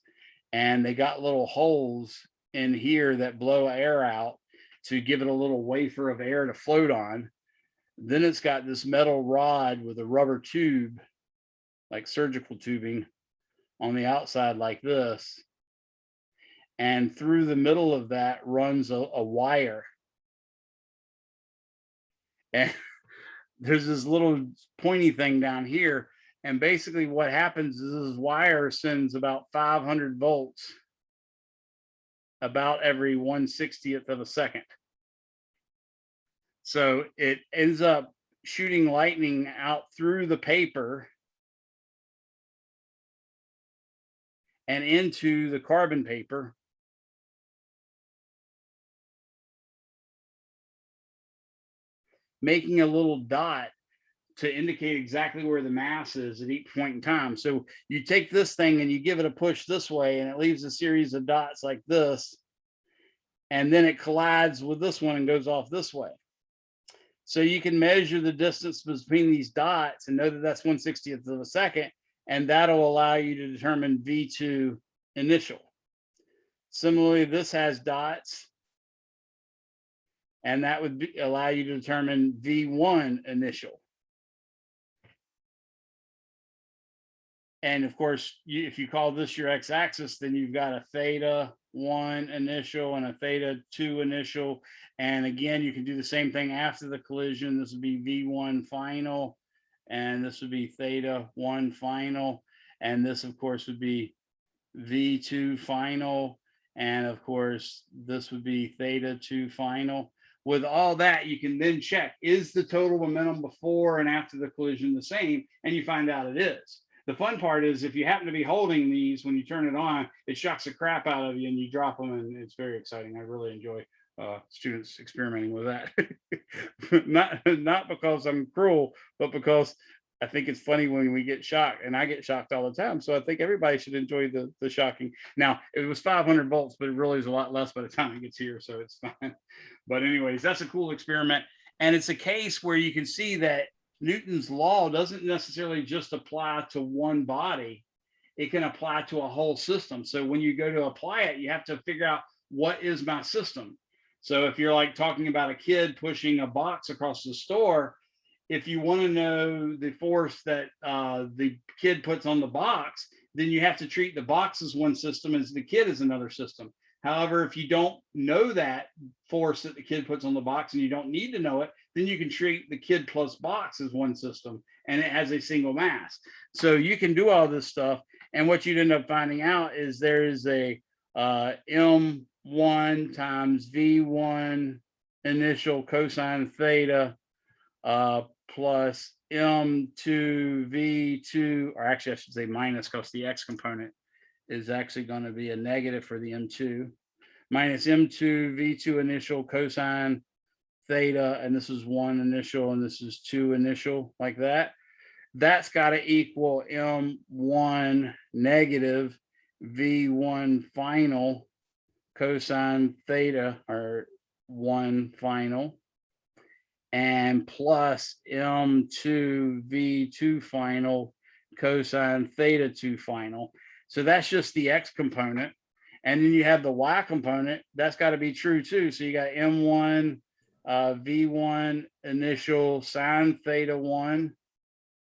and they got little holes in here that blow air out to give it a little wafer of air to float on. Then it's got this metal rod with a rubber tube, like surgical tubing, on the outside like this. And through the middle of that runs a wire. And there's this little pointy thing down here And basically what happens is this wire sends about 500 volts about every 1/60th of a second. So it ends up shooting lightning out through the paper and into the carbon paper. Making a little dot to indicate exactly where the mass is at each point in time. So you take this thing and you give it a push this way, and it leaves a series of dots like this. And then it collides with this one and goes off this way. So you can measure the distance between these dots and know that that's 1/60th of a second, and that'll allow you to determine V2 initial. Similarly, this has dots, and that would allow you to determine V1 initial. And of course, if you call this your x-axis, then you've got a theta1 initial and a theta2 initial. And again, you can do the same thing after the collision. This would be V1 final, and this would be theta1 final. And this, of course, would be V2 final. And of course, this would be theta2 final. With all that, you can then check, is the total momentum before and after the collision the same? And you find out it is. The fun part is if you happen to be holding these when you turn it on, it shocks the crap out of you and you drop them, and it's very exciting. I really enjoy students experimenting with that. not because I'm cruel, but because I think it's funny when we get shocked, and I get shocked all the time. So I think everybody should enjoy the shocking. Now, it was 500 volts, but it really is a lot less by the time it gets here, so it's fine. But anyways, that's a cool experiment. And it's a case where you can see that Newton's law doesn't necessarily just apply to one body. It can apply to a whole system. So when you go to apply it, you have to figure out, what is my system? So if you're like talking about a kid pushing a box across the store, if you want to know the force that the kid puts on the box, then you have to treat the box as one system and the kid as another system. However, if you don't know that force that the kid puts on the box and you don't need to know it, then you can treat the kid plus box as one system, and it has a single mass. So you can do all this stuff. And what you'd end up finding out is there is a M1 times V1 initial cosine theta plus M2 V2, or actually I should say minus, because the X component is actually going to be a negative for the M2, minus M2 V2 initial cosine theta, and this is 1 initial and this is 2 initial, like that. That's got to equal M1 negative V1 final cosine theta, or 1 final, and plus M2 V2 final cosine theta 2 final. So that's just the X component. And then you have the Y component. That's got to be true too. So you got M1 V1 initial sine theta 1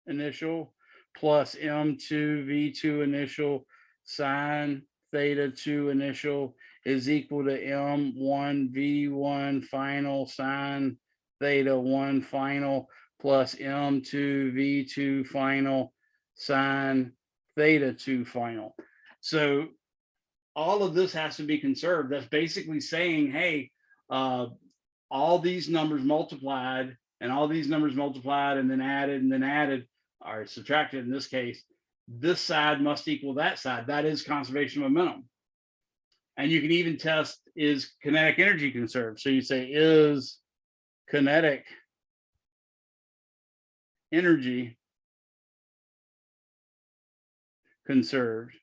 initial plus M2 V2 initial sine theta 2 initial is equal to M1 V1 final sine theta 1 final plus M2 V2 final sine theta 2 final. So all of this has to be conserved. That's basically saying, hey, all these numbers multiplied and all these numbers multiplied and then added or subtracted in this case, this side must equal that side. That is conservation of momentum. And you can even test, is kinetic energy conserved? So you say, is kinetic energy conserved?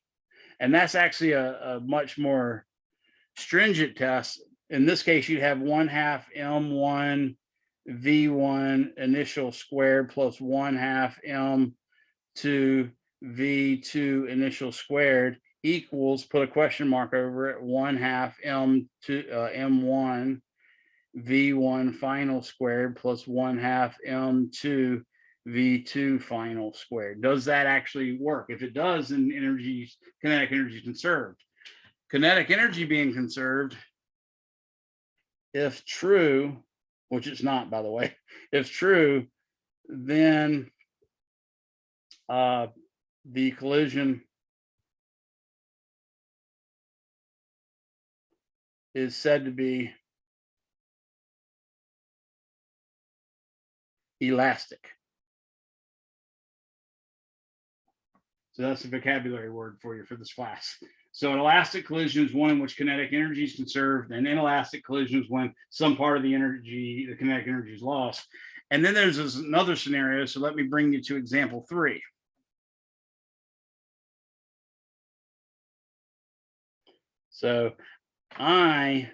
And that's actually a much more stringent test. In this case, you'd have 1/2 M1 V1 initial squared plus 1/2 M2 V2 initial squared equals, put a question mark over it, 1/2 M1 V1 final squared plus 1/2 M2 V2 final squared. Does that actually work? If it does, then kinetic energy is conserved. Kinetic energy being conserved, if true, which it's not, by the way, if true, then the collision is said to be elastic. So that's a vocabulary word for you for this class. So an elastic collision is one in which kinetic energy is conserved, and inelastic collision is when some part of the energy, the kinetic energy, is lost. And then there's another scenario. So let me bring you to example 3. So I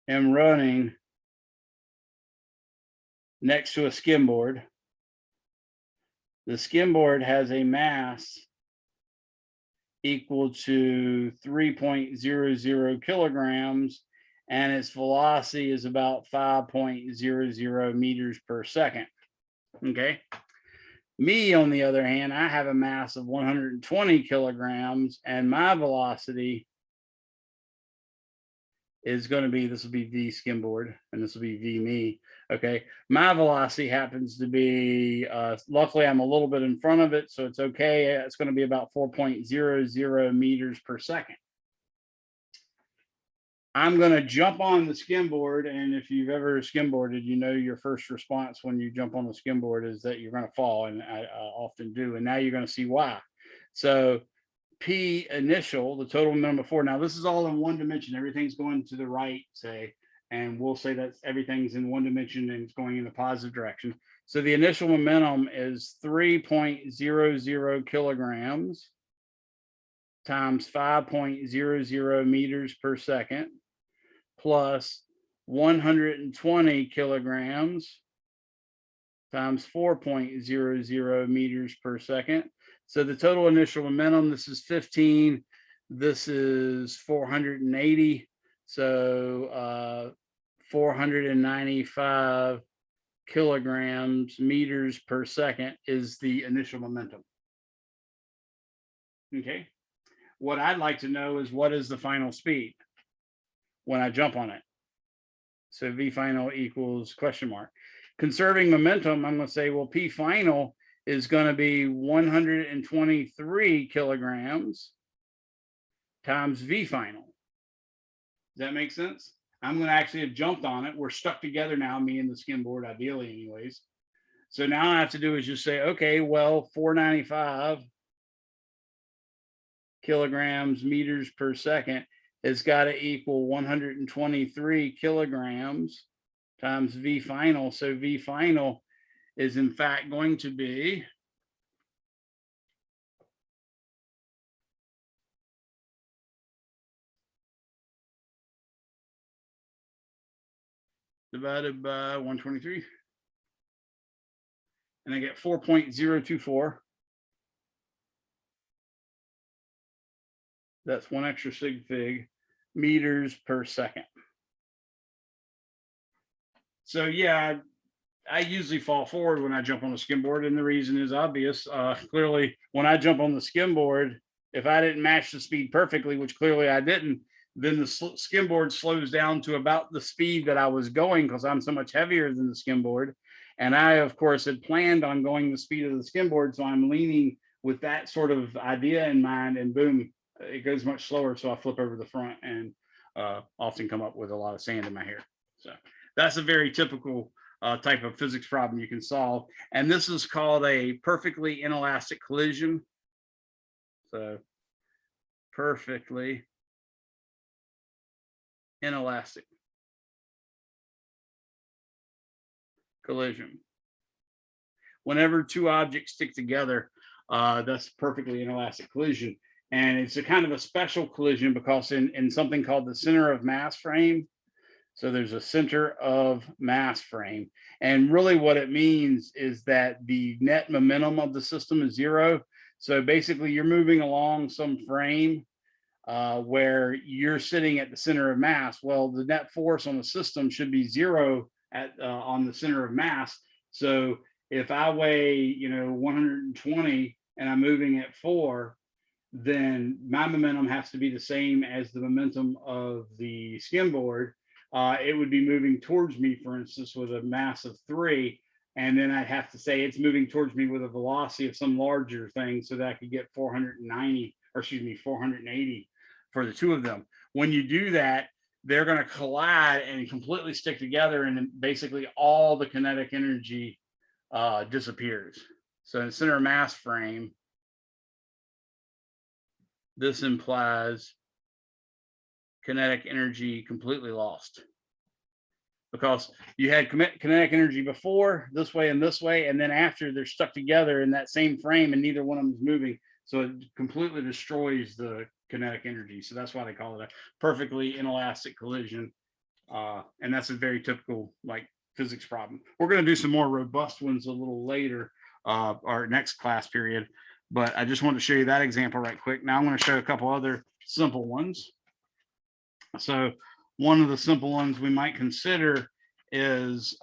am running next to a skimboard. The skimboard has a mass equal to 3.00 kilograms, and its velocity is about 5.00 meters per second. Okay. Me, on the other hand, I have a mass of 120 kilograms, and my velocity is going to be, this will be V skimboard, and this will be V me. Okay. My velocity happens to be, luckily I'm a little bit in front of it, so it's okay. It's going to be about 4.00 meters per second. I'm going to jump on the skimboard, and if you've ever skimboarded, you know your first response when you jump on the skimboard is that you're going to fall, and I often do. And now you're going to see why. So P initial, the total minimum before. Now this is all in one dimension. Everything's going to the right, say, and we'll say that everything's in one dimension and it's going in the positive direction. So the initial momentum is 3.00 kilograms times 5.00 meters per second plus 120 kilograms times 4.00 meters per second. So the total initial momentum, this is 15, this is 480. So 495 kilograms meters per second is the initial momentum. Okay. What I'd like to know is what is the final speed when I jump on it. So V final equals question mark. Conserving momentum, I'm going to say, well, P final is going to be 123 kilograms times V final. Does that make sense? I'm going to actually have jumped on it. We're stuck together now, me and the skimboard, ideally anyways. So now all I have to do is just say, okay, well, 495 kilograms meters per second has got to equal 123 kilograms times V final. So V final is in fact going to be divided by 123. And I get 4.024. That's 1 extra sig fig meters per second. So yeah, I usually fall forward when I jump on the skimboard, and the reason is obvious. Clearly, when I jump on the skimboard, if I didn't match the speed perfectly, which clearly I didn't, then the skimboard slows down to about the speed that I was going because I'm so much heavier than the skimboard. And I, of course, had planned on going the speed of the skimboard, so I'm leaning with that sort of idea in mind, and boom, it goes much slower. So I flip over the front and often come up with a lot of sand in my hair. So that's a very typical type of physics problem you can solve. And this is called a perfectly inelastic collision. So perfectly inelastic collision. Whenever two objects stick together, that's perfectly inelastic collision. And it's a kind of a special collision because in something called the center of mass frame, so there's a center of mass frame. And really what it means is that the net momentum of the system is 0. So basically you're moving along some frame where you're sitting at the center of mass. Well, the net force on the system should be 0 at on the center of mass. So if I weigh, 120 and I'm moving at 4, then my momentum has to be the same as the momentum of the skimboard. It would be moving towards me, for instance, with a mass of 3. And then I'd have to say it's moving towards me with a velocity of some larger thing so that I could get 490, or excuse me, 480 for the two of them. When you do that, they're going to collide and completely stick together, and then basically all the kinetic energy disappears. So in the center of mass frame, this implies kinetic energy completely lost, because you had kinetic energy before, this way, and then after, they're stuck together in that same frame and neither one of them is moving. So it completely destroys the kinetic energy. So that's why they call it a perfectly inelastic collision. And that's a very typical like physics problem. We're going to do some more robust ones a little later, our next class period. But I just wanted to show you that example right quick. Now I'm going to show a couple other simple ones. So one of the simple ones we might consider is,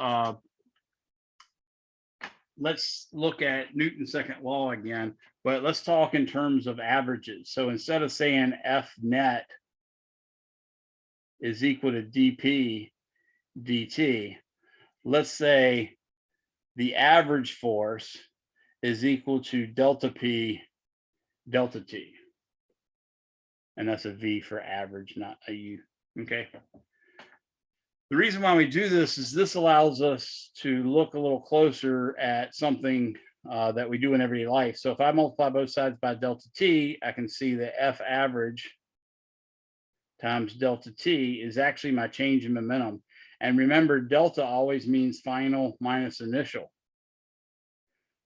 let's look at Newton's second law again, but let's talk in terms of averages. So instead of saying F net is equal to dP dt, let's say the average force is equal to delta P delta T. And that's a V for average, not a U. Okay. The reason why we do this is this allows us to look a little closer at something that we do in everyday life. So if I multiply both sides by delta T, I can see that F average times delta T is actually my change in momentum. And remember, delta always means final minus initial.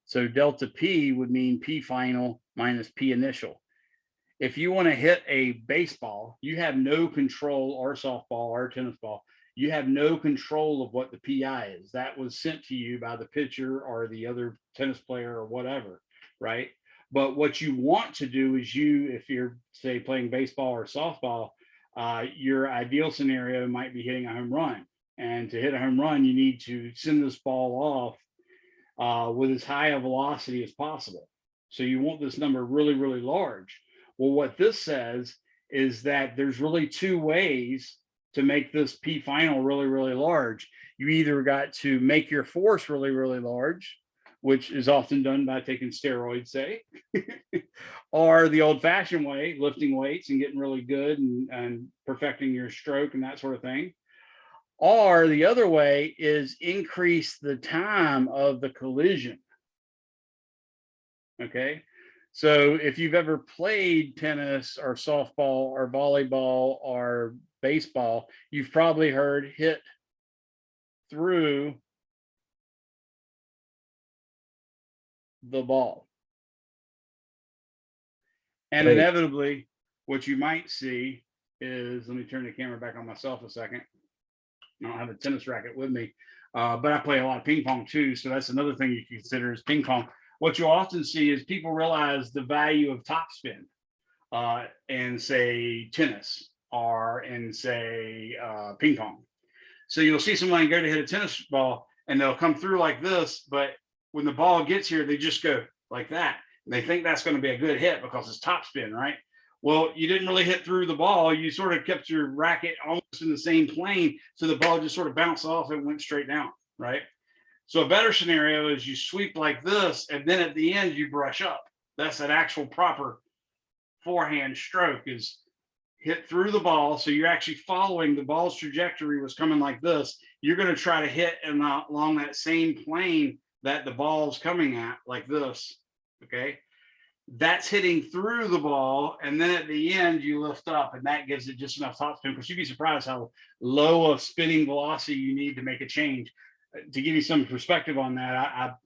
So delta P would mean P final minus P initial. If you want to hit a baseball, you have no control, or softball or tennis ball, you have no control of what the PI is. That was sent to you by the pitcher or the other tennis player or whatever, right? But what you want to do is if you're say playing baseball or softball, your ideal scenario might be hitting a home run. And to hit a home run, you need to send this ball off with as high a velocity as possible. So you want this number really, really large. Well, what this says is that there's really two ways to make this P final really, really large. You either got to make your force really, really large, which is often done by taking steroids, say, or the old fashioned way, lifting weights and getting really good and perfecting your stroke and that sort of thing. Or the other way is increase the time of the collision. Okay. So if you've ever played tennis or softball or volleyball or baseball, you've probably heard hit through the ball. And Wait. inevitably, what you might see is, let me turn the camera back on myself a second. I don't have a tennis racket with me, but I play a lot of ping pong too. So that's another thing you can consider is ping pong. What you'll often see is people realize the value of topspin in say tennis or in say ping pong. So you'll see someone go to hit a tennis ball and they'll come through like this, but when the ball gets here, they just go like that. And they think that's going to be a good hit because it's topspin, right? Well, you didn't really hit through the ball. You sort of kept your racket almost in the same plane. So the ball just sort of bounced off and went straight down, right? So a better scenario is you sweep like this, and then at the end you brush up. That's an actual proper forehand stroke, is hit through the ball. So you're actually following the ball's trajectory was coming like this. You're going to try to hit along that same plane that the ball's coming at, like this, okay? That's hitting through the ball, and then at the end you lift up, and that gives it just enough topspin, because you'd be surprised how low a spinning velocity you need to make a change. To give you some perspective on that,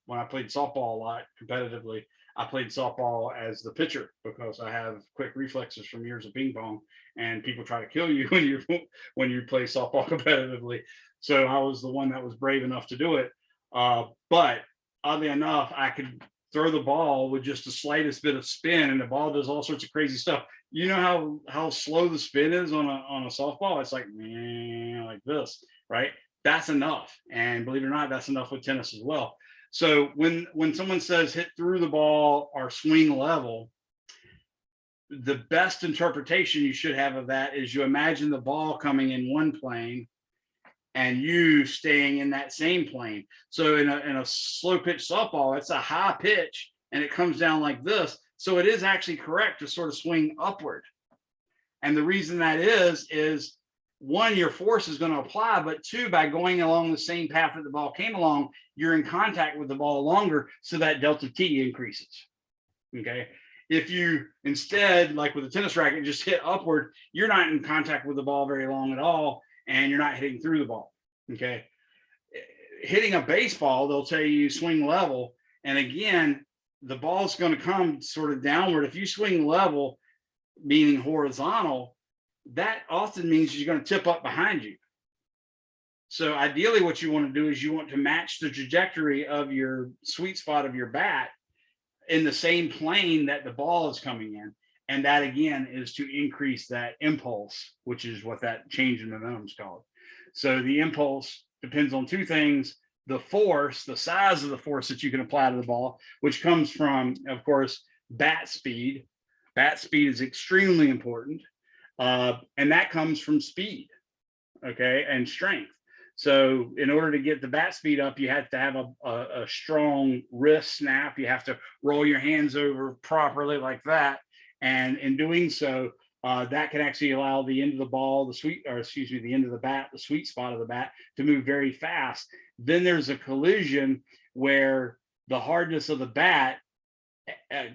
when I played softball a lot competitively, I played softball as the pitcher because I have quick reflexes from years of ping pong, and people try to kill you when you play softball competitively. So I was the one that was brave enough to do it. But oddly enough, I could throw the ball with just the slightest bit of spin, and the ball does all sorts of crazy stuff. You know how slow the spin is on a softball? It's like this, right? That's enough. And believe it or not, that's enough with tennis as well. So when someone says hit through the ball or swing level, the best interpretation you should have of that is you imagine the ball coming in one plane, and you staying in that same plane. So in a slow pitch softball, it's a high pitch and it comes down like this. So it is actually correct to sort of swing upward. And the reason that is one, your force is going to apply, but two, by going along the same path that the ball came along, you're in contact with the ball longer, so that delta T increases. Okay. If you instead, like with a tennis racket, just hit upward, you're not in contact with the ball very long at all, and you're not hitting through the ball. Okay. Hitting a baseball, they'll tell you swing level. And again, the ball's going to come sort of downward. If you swing level, meaning horizontal, that often means you're going to tip up behind you. So ideally what you want to do is you want to match the trajectory of your sweet spot of your bat in the same plane that the ball is coming in. And that again is to increase that impulse, which is what that change in momentum is called. So the impulse depends on two things: the force, the size of the force that you can apply to the ball, which comes from, of course, bat speed. Bat speed is extremely important. And that comes from speed, okay, and strength. So in order to get the bat speed up, you have to have a strong wrist snap. You have to roll your hands over properly like that. And in doing so, that can actually allow the end of the ball, the end of the bat, the sweet spot of the bat, to move very fast. Then there's a collision where the hardness of the bat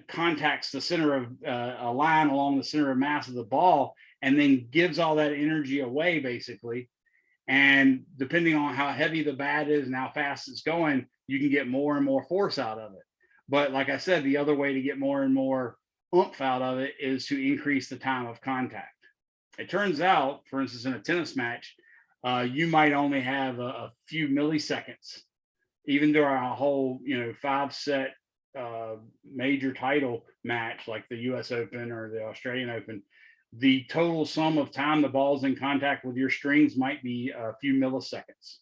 contacts the center of a line along the center of mass of the ball, and then gives all that energy away basically. And depending on how heavy the bat is and how fast it's going, you can get more and more force out of it. But like I said, the other way to get more and more oomph out of it is to increase the time of contact. It turns out, for instance, in a tennis match, you might only have a few milliseconds, even during a whole 5-set major title match like the US Open or the Australian Open. The total sum of time the ball's in contact with your strings might be a few milliseconds.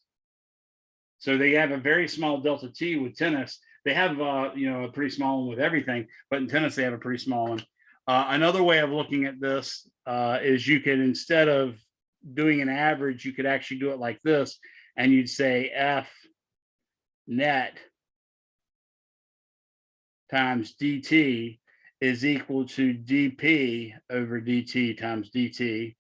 So they have a very small delta T with tennis. They have a pretty small one with everything, but in tennis they have a pretty small one. Another way of looking at this is you could, instead of doing an average, you could actually do it like this, and you'd say F net times dt is equal to dp over dt times dt.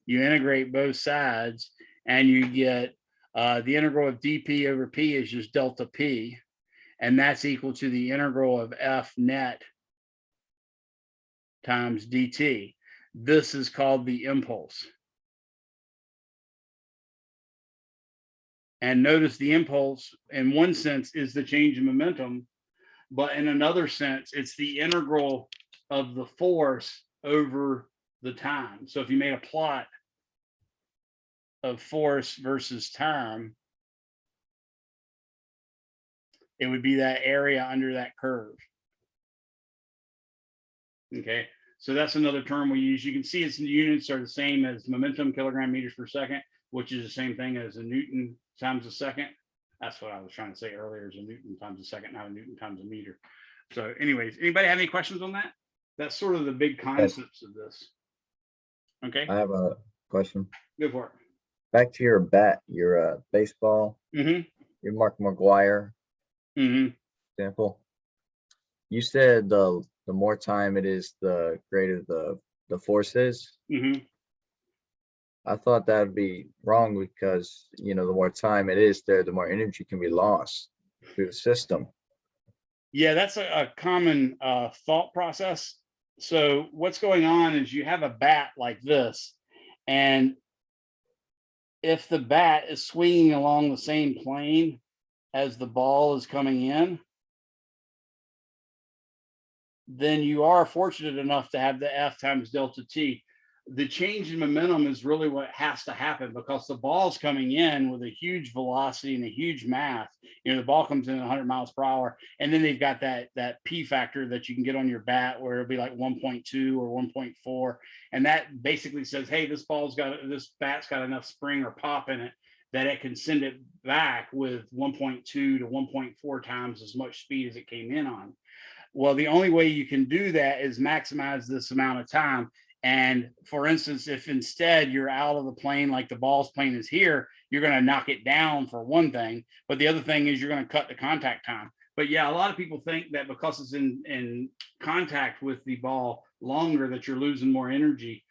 You integrate both sides and you get the integral of dp over p is just delta p, and that's equal to the integral of f net times dt. This is called the impulse. And notice the impulse in one sense is the change in momentum, but in another sense, it's the integral of the force over the time. So if you made a plot of force versus time, it would be that area under that curve. Okay, so that's another term we use. You can see its units are the same as momentum, kilogram meters per second, which is the same thing as a Newton times a second. That's what I was trying to say earlier, is a Newton times a second, not a Newton times a meter. So anyways, anybody have any questions on that? That's sort of the big concepts of this. Okay, I have a question. go for it. Back to your bat, your baseball, Mm-hmm. your Mark McGuire Mm-hmm. example. You said the more time it is, the greater the force is. Mm-hmm. I thought that would be wrong, because the more time it is there, the more energy can be lost through the system. Yeah, that's a common thought process. So what's going on is you have a bat like this, and if the bat is swinging along the same plane as the ball is coming in, then you are fortunate enough to have the F times delta T. The change in momentum is really what has to happen, because the ball's coming in with a huge velocity and a huge mass. The ball comes in at 100 miles per hour, and then they've got that P factor that you can get on your bat, where it'll be like 1.2 or 1.4, and that basically says, hey, this bat's got enough spring or pop in it that it can send it back with 1.2 to 1.4 times as much speed as it came in on. Well, the only way you can do that is maximize this amount of time. And for instance, if instead you're out of the plane, like the ball's plane is here, you're going to knock it down for one thing, but the other thing is you're going to cut the contact time. But yeah, a lot of people think that because it's in contact with the ball longer that you're losing more energy.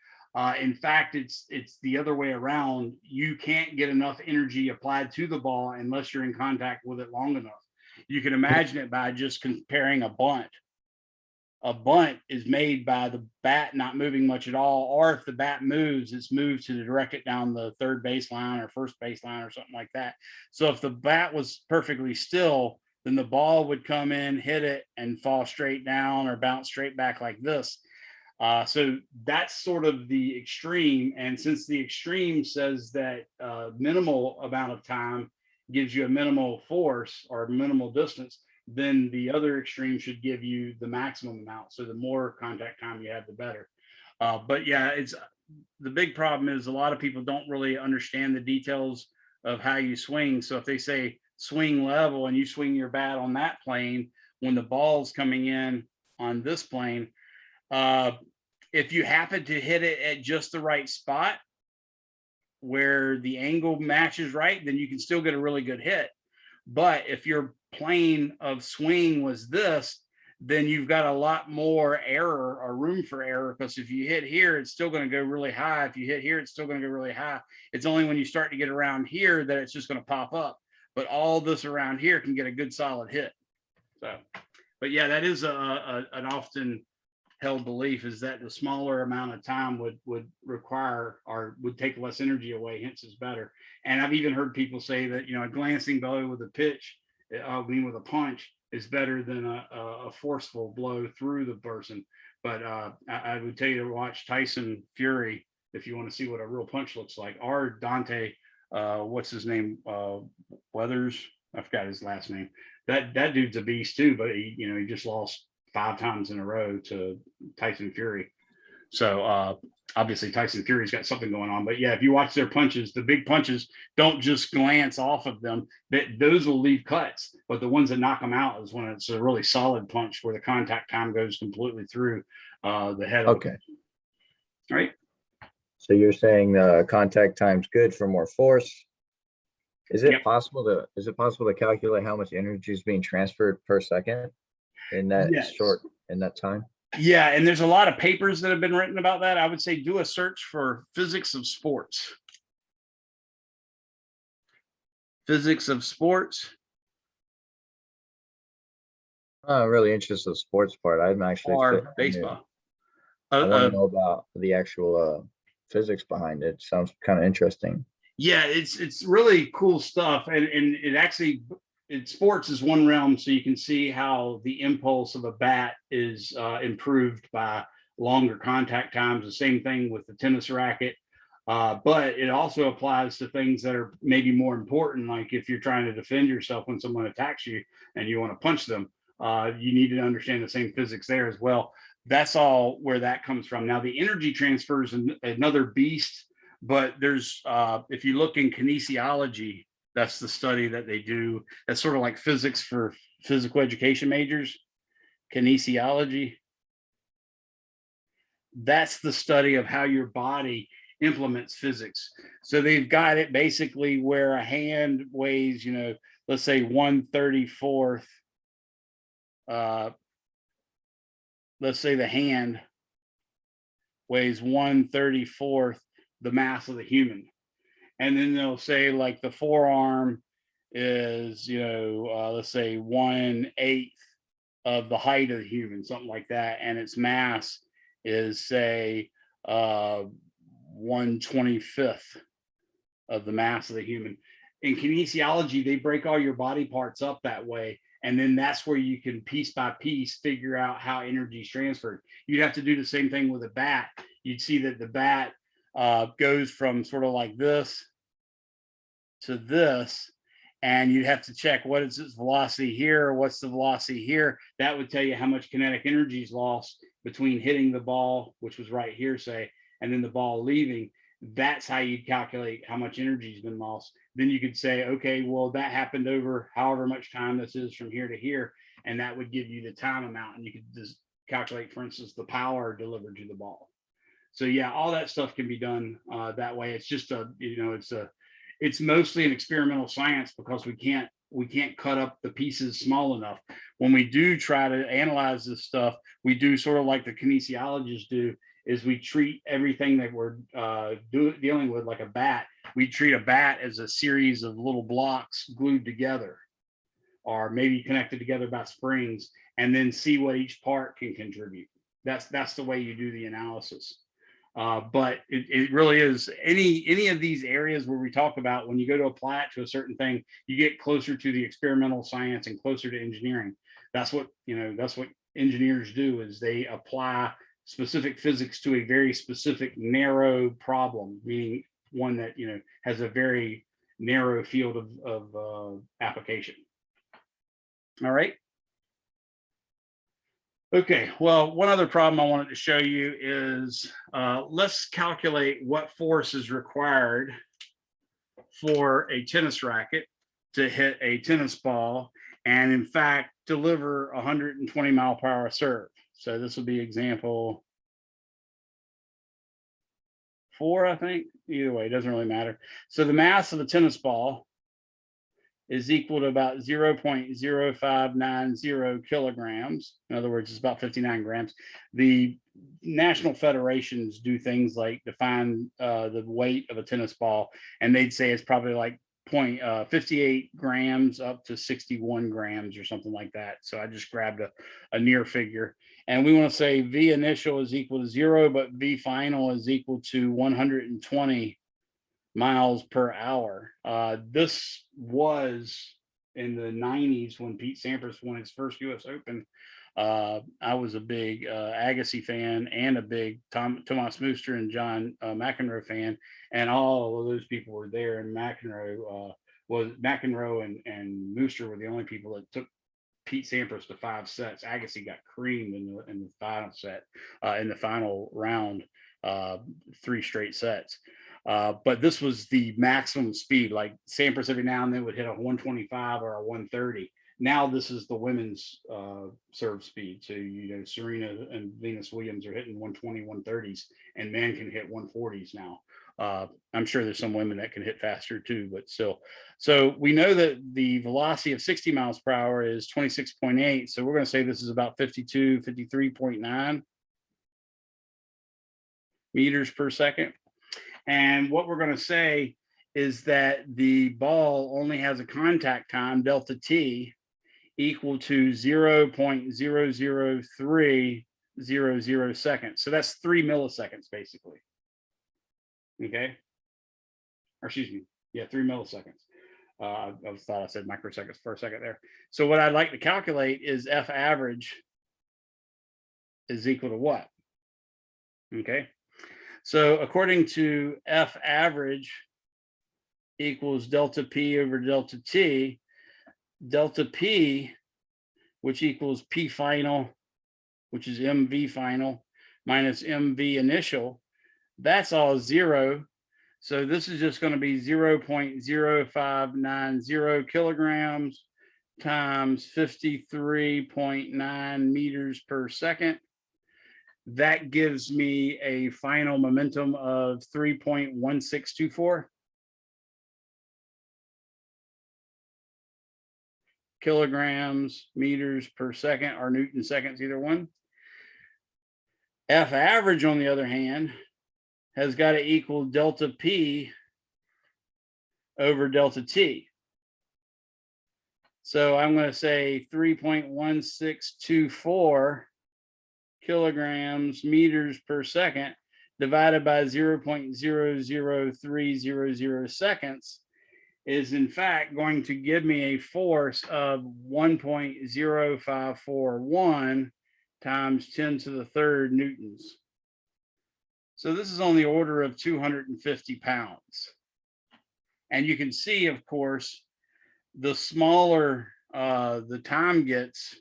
In fact, it's the other way around. You can't get enough energy applied to the ball unless you're in contact with it long enough. You can imagine it by just comparing a bunt. A bunt is made by the bat not moving much at all, or if the bat moves, it's moved to direct it down the third baseline or first baseline or something like that. So if the bat was perfectly still, then the ball would come in, hit it, and fall straight down or bounce straight back like this. So that's sort of the extreme. And since the extreme says that minimal amount of time gives you a minimal force or minimal distance, then the other extreme should give you the maximum amount. So the more contact time you have, the better. But yeah, it's the big problem is a lot of people don't really understand the details of how you swing. So if they say swing level and you swing your bat on that plane, when the ball's coming in on this plane, if you happen to hit it at just the right spot where the angle matches right, then you can still get a really good hit. But if your plane of swing was this, then you've got a lot more error or room for error, because if you hit here, it's still going to go really high. If you hit here, it's still going to go really high. It's only when you start to get around here that it's just going to pop up. But all this around here can get a good solid hit. So, but yeah, that is an often held belief, is that the smaller amount of time would require or would take less energy away, hence is better. And I've even heard people say that, you know, a glancing blow with a pitch, with a punch, is better than a forceful blow through the person. But I would tell you to watch Tyson Fury if you want to see what a real punch looks like. Or Dante, what's his name, Weathers, I forgot his last name. That dude's a beast too, but he just lost 5 times in a row to Tyson Fury. So obviously Tyson Fury's got something going on. But yeah, if you watch their punches, the big punches don't just glance off of them. Those will leave cuts, but the ones that knock them out is when it's a really solid punch where the contact time goes completely through the head. Okay. Right. So you're saying contact time's good for more force. Is it possible to calculate how much energy is being transferred per second in that in that time? Yeah, and there's a lot of papers that have been written about that. I would say do a search for physics of sports. Physics of sports. I'm really interested in the sports part. I'm actually Or baseball. I want to know about the actual physics behind it. Sounds kind of interesting. Yeah, it's really cool stuff, and it actually, sports is one realm, so you can see how the impulse of a bat is improved by longer contact times. The same thing with the tennis racket, but it also applies to things that are maybe more important, like if you're trying to defend yourself when someone attacks you and you want to punch them, you need to understand the same physics there as well. That's all where that comes from. Now, the energy transfer is another beast. But there's, if you look in kinesiology, that's the study that they do. That's sort of like physics for physical education majors. Kinesiology. That's the study of how your body implements physics. So they've got it basically where a hand weighs, let's say 1/34. Let's say the hand weighs 1/34 the mass of the human, and then they'll say like the forearm is let's say 1/8 of the height of the human, something like that, and its mass is say 1/25 of the mass of the human. In kinesiology, they break all your body parts up that way, and then that's where you can piece by piece figure out how energy is transferred. You'd have to do the same thing with a bat. You'd see that the bat goes from sort of like this to this, and you'd have to check what is its velocity here, what's the velocity here. That would tell you how much kinetic energy is lost between hitting the ball, which was right here, say, and then the ball leaving. That's how you'd calculate how much energy has been lost. Then you could say, okay, well, that happened over however much time this is from here to here, and that would give you the time amount, and you could just calculate, for instance, the power delivered to the ball. So yeah, all that stuff can be done that way. It's just it's mostly an experimental science because we can't cut up the pieces small enough. When we do try to analyze this stuff, we do sort of like the kinesiologists do, is we treat everything that we're dealing with like a bat. We treat a bat as a series of little blocks glued together, or maybe connected together by springs, and then see what each part can contribute. That's the way you do the analysis. But it really is any of these areas where we talk about, when you go to apply it to a certain thing, you get closer to the experimental science and closer to engineering. That's what engineers do, is they apply specific physics to a very specific narrow problem, meaning one that has a very narrow field of application. All right. Okay, well, one other problem I wanted to show you is let's calculate what force is required for a tennis racket to hit a tennis ball and in fact deliver 120 mile/hour serve. So this will be example 4, I think. Either way, it doesn't really matter. So the mass of a tennis ball is equal to about 0.0590 kilograms. In other words, it's about 59 grams. The national federations do things like define the weight of a tennis ball, and they'd say it's probably like 58 grams up to 61 grams or something like that. So I just grabbed a near figure. And we want to say V initial is equal to 0, but V final is equal to 120 miles per hour. This was in the 90s when Pete Sampras won his first US Open. I was a big Agassi fan and a big Thomas Muster and John McEnroe fan, and all of those people were there. And McEnroe and Muster were the only people that took Pete Sampras to 5 sets. Agassi got creamed in the final set, in the final round, 3 straight sets. But this was the maximum speed. Like Sampras every now and then would hit a 125 or a 130. Now this is the women's serve speed. So Serena and Venus Williams are hitting 120, 130s, and men can hit 140s now. I'm sure there's some women that can hit faster too, but still. So we know that the velocity of 60 miles per hour is 26.8. So we're going to say this is about 53.9 meters per second. And what we're going to say is that the ball only has a contact time, delta T, equal to 0.00300 seconds. So that's 3 milliseconds, basically. Okay. Or excuse me. Yeah, 3 milliseconds. I thought I said microseconds for a second there. So what I'd like to calculate is F average is equal to what? Okay. So according to F average equals delta P over delta T, delta P, which equals P final, which is MV final, minus MV initial, that's all 0. So this is just going to be 0.0590 kilograms times 53.9 meters per second. That gives me a final momentum of 3.1624 kilograms meters per second, or Newton seconds, either one. F average, on the other hand, has got to equal delta P over delta T. So I'm going to say 3.1624 kilograms meters per second divided by 0.00300 seconds is in fact going to give me a force of 1.0541 times 10 to the 3rd newtons. So this is on the order of 250 pounds. And you can see, of course, the smaller the time gets,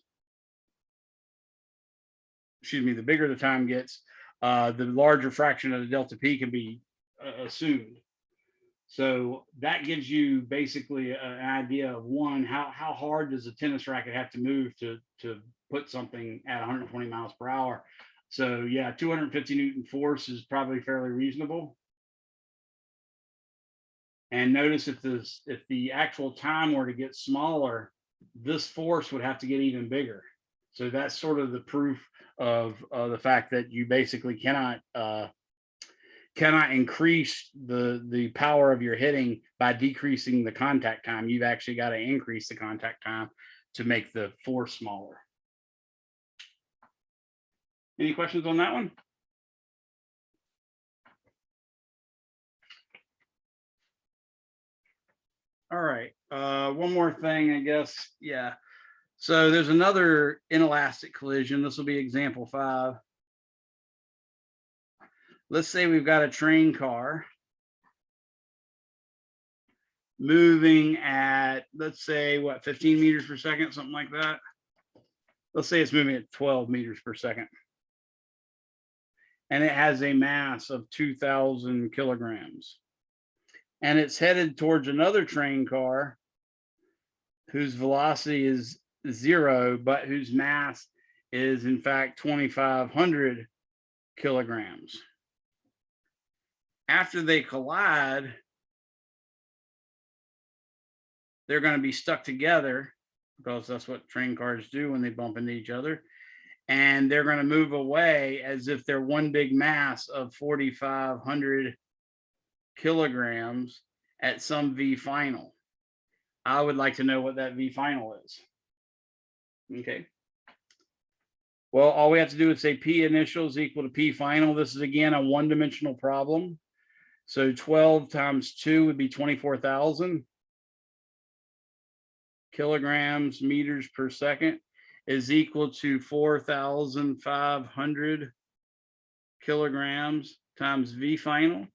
the bigger the time gets, the larger fraction of the delta P can be assumed. So that gives you basically an idea of, one, how hard does a tennis racket have to move to put something at 120 miles per hour. So yeah, 250 Newton force is probably fairly reasonable. And notice if the actual time were to get smaller, this force would have to get even bigger. So that's sort of the proof of the fact that you basically cannot increase the power of your hitting by decreasing the contact time. You've actually got to increase the contact time to make the force smaller. Any questions on that one? All right, one more thing, I guess. Yeah. So there's another inelastic collision. This will be example 5. Let's say we've got a train car moving at, let's say, what, 15 meters per second, something like that. Let's say it's moving at 12 meters per second. And it has a mass of 2,000 kilograms. And it's headed towards another train car whose velocity is 0, but whose mass is in fact 2,500 kilograms. After they collide, they're going to be stuck together, because that's what train cars do when they bump into each other. And they're going to move away as if they're one big mass of 4,500 kilograms at some V final. I would like to know what that V final is. Okay. Well, all we have to do is say P initial is equal to P final. This is again a one-dimensional problem. So 12 times 2 would be 24,000 kilograms meters per second is equal to 4,500 kilograms times V final.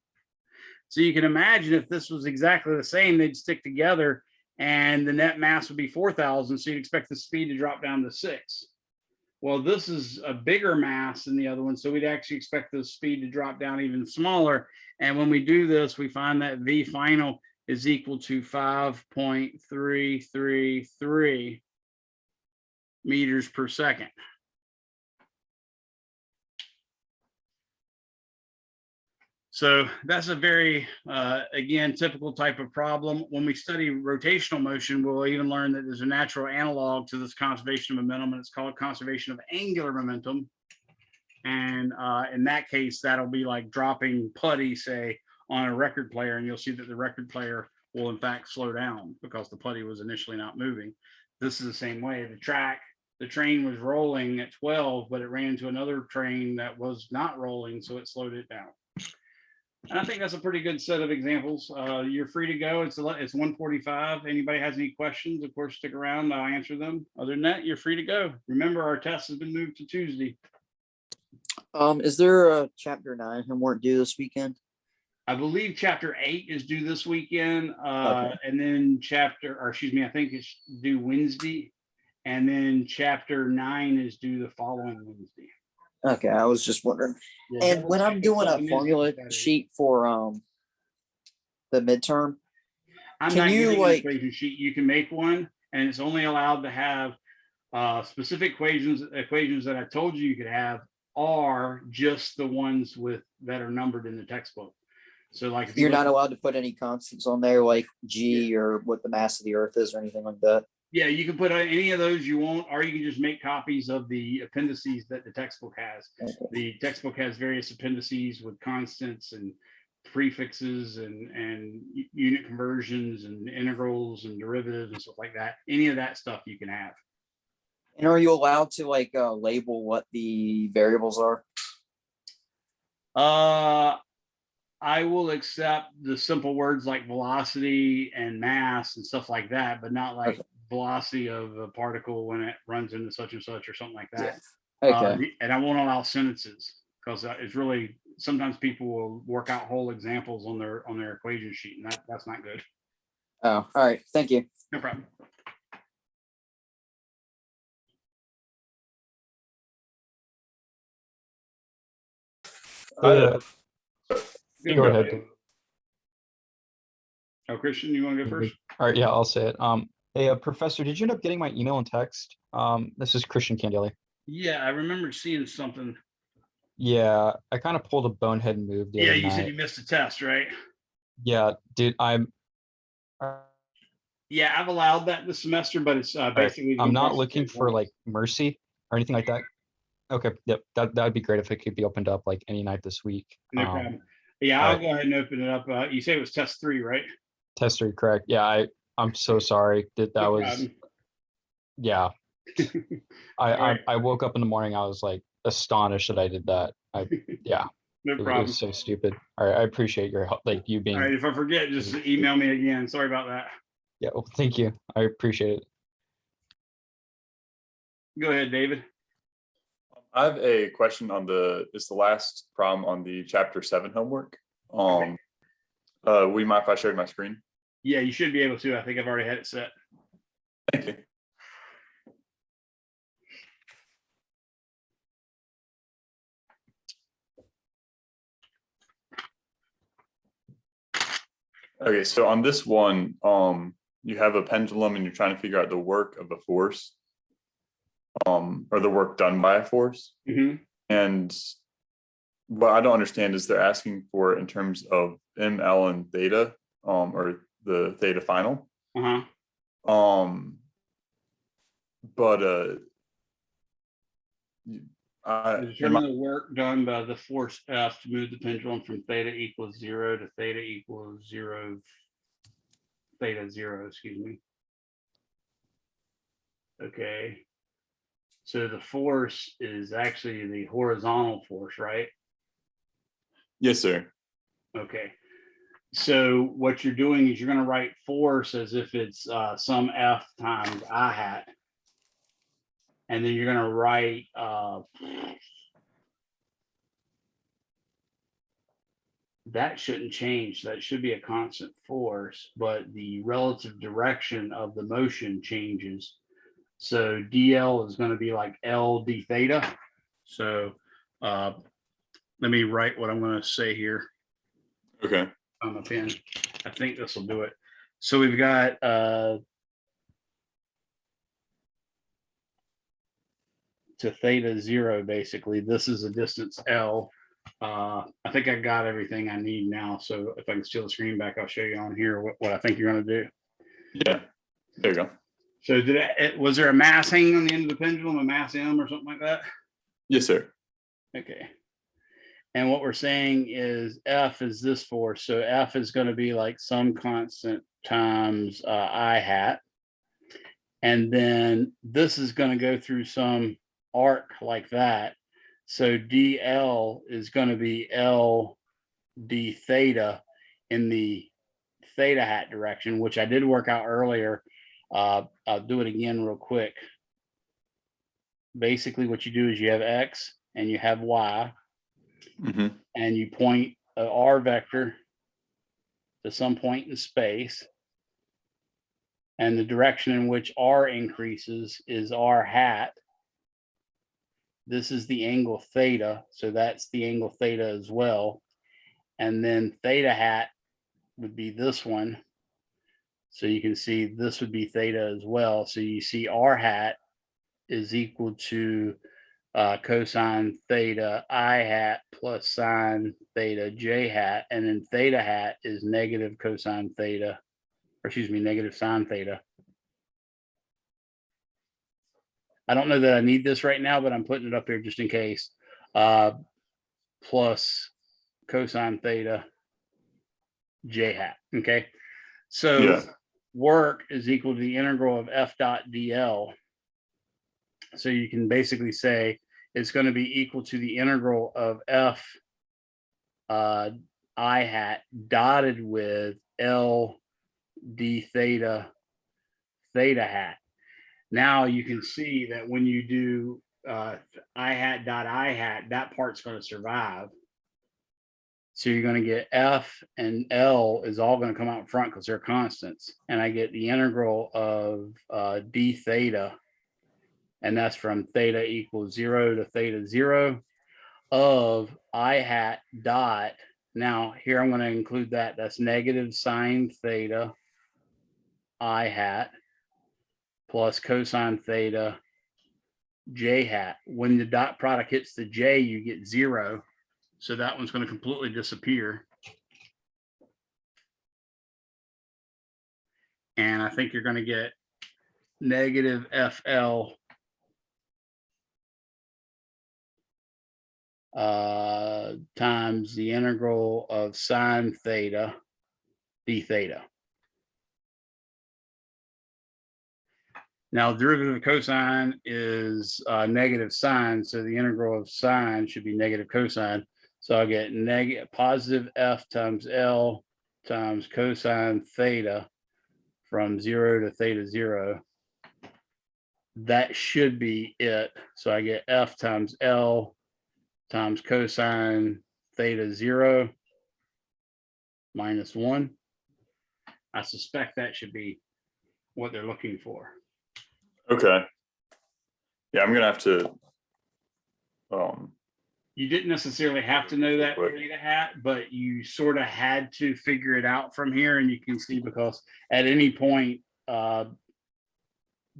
So you can imagine if this was exactly the same, they'd stick together and the net mass would be 4,000. So you'd expect the speed to drop down to 6. Well, this is a bigger mass than the other one. So we'd actually expect the speed to drop down even smaller. And when we do this, we find that V final is equal to 5.333 meters per second. So that's a very, again, typical type of problem. When we study rotational motion, we'll even learn that there's a natural analog to this conservation of momentum, and it's called conservation of angular momentum. And in that case, that'll be like dropping putty, say, on a record player, and you'll see that the record player will in fact slow down because the putty was initially not moving. This is the same way. The train was rolling at 12, but it ran into another train that was not rolling, so it slowed it down. And I think that's a pretty good set of examples. You're free to go. It's 1:45. Anybody has any questions, of course, stick around. I'll answer them. Other than that, you're free to go. Remember, our test has been moved to Tuesday. Is there a chapter 9 homework due this weekend? I believe chapter 8 is due this weekend. Okay. And then I think it's due Wednesday. And then chapter 9 is due the following Wednesday. Okay, I was just wondering. Yeah, And when I'm doing a formula sheet for the midterm, I'm can not you, using an like- equation sheet. You can make one, and it's only allowed to have specific equations that I told you could have are just the ones that are numbered in the textbook. So like if you're not allowed to put any constants on there like G or what the mass of the earth is or anything like that? Yeah, you can put any of those you want, or you can just make copies of the appendices that the textbook has. Okay. The textbook has various appendices with constants and prefixes and unit conversions and integrals and derivatives and stuff like that. Any of that stuff you can have. And are you allowed to like label what the variables are? I will accept the simple words like velocity and mass and stuff like that, but not like velocity of a particle when it runs into such and such or something like that. Okay. And I won't allow sentences because it's really, sometimes people will work out whole examples on their equation sheet, and that's not good. Oh, all right. Thank you. No problem. Go Good. ahead. Oh, Christian, you want to go first? All right, yeah, I'll say it. Hey, Professor, did you end up getting my email and text? This is Christian Candeli. Yeah, I remember seeing something. Yeah, I kind of pulled a bonehead move the Yeah, other you said night. you missed a test, right? Yeah, dude, Yeah, I've allowed that this semester, but it's basically. I'm the not best looking for points. like mercy or anything like that. Okay, yep, that'd be great if it could be opened up like any night this week. No problem. Yeah, all I'll right. go ahead and open it up. You say it was test 3, right? Test 3, correct? Yeah, I'm so sorry that No was. problem. Yeah, All right. I woke up in the morning. I was like astonished that I did that. Yeah, No it problem. was so stupid. All right, I appreciate your help, like you All being. right, if I forget, just email me again. Sorry about that. Yeah, well, thank you. I appreciate it. Go ahead, David. I have a question on it's the last problem on the chapter 7 homework. Okay. Would you mind if I shared my screen? Yeah, you should be able to. I think I've already had it set. Thank you. Okay, so on this one, you have a pendulum and you're trying to figure out the work of a force, or the work done by a force. Mm-hmm. And what I don't understand is they're asking for it in terms of ML and theta, or the theta final. Uh-huh. But Determine the work done by the force F to move the pendulum from theta equals 0 to theta equals 0, theta 0, excuse me. Okay. So the force is actually the horizontal force, right? yes, sir. Okay. So what you're doing is you're going to write force as if it's some F times I hat. And then you're going to write that shouldn't change. That should be a constant force, but the relative direction of the motion changes. So DL is going to be like L d theta. So let me write what I'm going to say here Okay. on the pen. I think this will do it. So we've got to theta 0, basically. This is a distance L. I think I got everything I need now. So if I can steal the screen back, I'll show you on here what I think you're going to do. Yeah, there you go. So was there a mass hanging on the end of the pendulum, a mass M or something like that? Yes, sir. Okay. And what we're saying is F is this force. So F is going to be like some constant times I hat. And then this is going to go through some arc like that. So DL is going to be L d theta in the theta hat direction, which I did work out earlier. I'll do it again real quick. Basically, what you do is you have X and you have Y, and you point a R vector to some point in space. And the direction in which R increases is R hat. This is the angle theta. So that's the angle theta as well. And then theta hat would be this one. So you can see this would be theta as well. So you see R hat is equal to cosine theta I hat plus sine theta J hat. And then theta hat is negative cosine theta, or excuse me, negative sine theta. I don't know that I need this right now, but I'm putting it up here just in case. Plus cosine theta J hat. Okay. So Yeah. work is equal to the integral of F dot DL. So you can basically say it's going to be equal to the integral of F I hat dotted with L d theta theta hat. Now you can see that when you do I hat dot I hat, that part's going to survive. So you're going to get F and L is all going to come out in front because they're constants. And I get the integral of d theta, and that's from theta equals 0 to theta 0 of I hat dot. Now here I'm going to include that. That's negative sine theta I hat plus cosine theta J hat. When the dot product hits the J, you get 0. So that one's going to completely disappear. And I think you're going to get negative FL times the integral of sine theta d theta. Now, derivative of cosine is negative sine, so the integral of sine should be negative cosine. So I'll get positive f times L times cosine theta from 0 to theta 0. That should be it. So I get f times L times cosine theta 0 minus 1. I suspect that should be what they're looking for. Okay. Yeah, I'm gonna have to. You didn't necessarily have to know that Quick. theta hat, but you sort of had to figure it out from here. And you can see because at any point,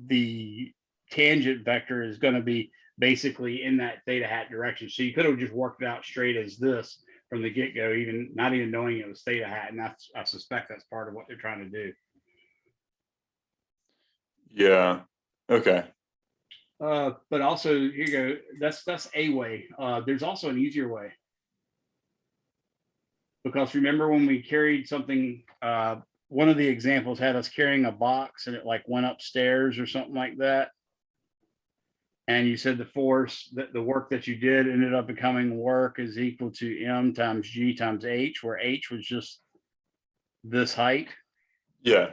the tangent vector is going to be basically in that theta hat direction. So you could have just worked it out straight as this from the get-go, even not even knowing it was theta hat. And that's, I suspect that's part of what they're trying to do. Yeah. Okay. But also, here you go. That's a way. There's also an easier way. Because remember when we carried something, one of the examples had us carrying a box and it like went upstairs or something like that. And you said the force, that the work that you did ended up becoming work is equal to M times G times H, where H was just this height. Yeah.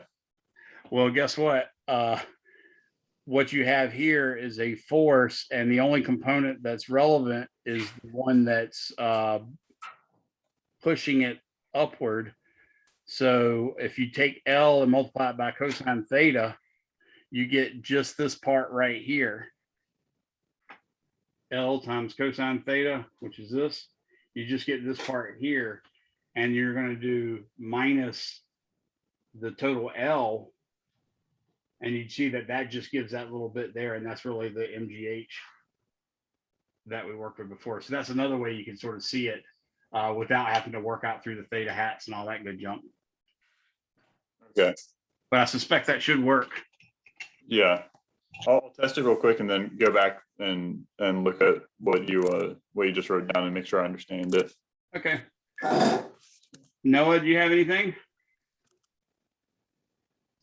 Well, guess what? What you have here is a force, and the only component that's relevant is the one that's pushing it upward. So if you take L and multiply it by cosine theta, you get just this part right here. L times cosine theta, which is this. You just get this part here, and you're going to do minus the total L. And you'd see that that just gives that little bit there, and that's really the MGH that we worked with before. So that's another way you can sort of see it without having to work out through the theta hats and all that good junk. Okay. But I suspect that should work. Yeah. I'll test it real quick and then go back and look at what you just wrote down and make sure I understand it. Okay. Noah, do you have anything?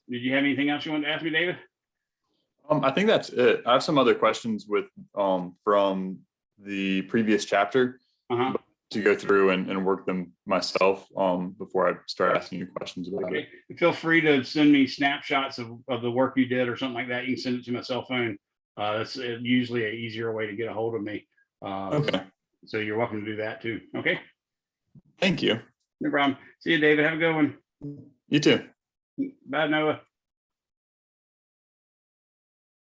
Did you have anything else you wanted to ask me, David? I think that's it. I have some other questions with from the previous chapter to go through and work them myself before I start asking you questions about it. Feel free to send me snapshots of the work you did or something like that. You can send it to my cell phone. That's usually an easier way to get a hold of me. Okay. So you're welcome to do that too. Okay. Thank you. No problem. See you, David. Have a good one. You too. Bye, Noah.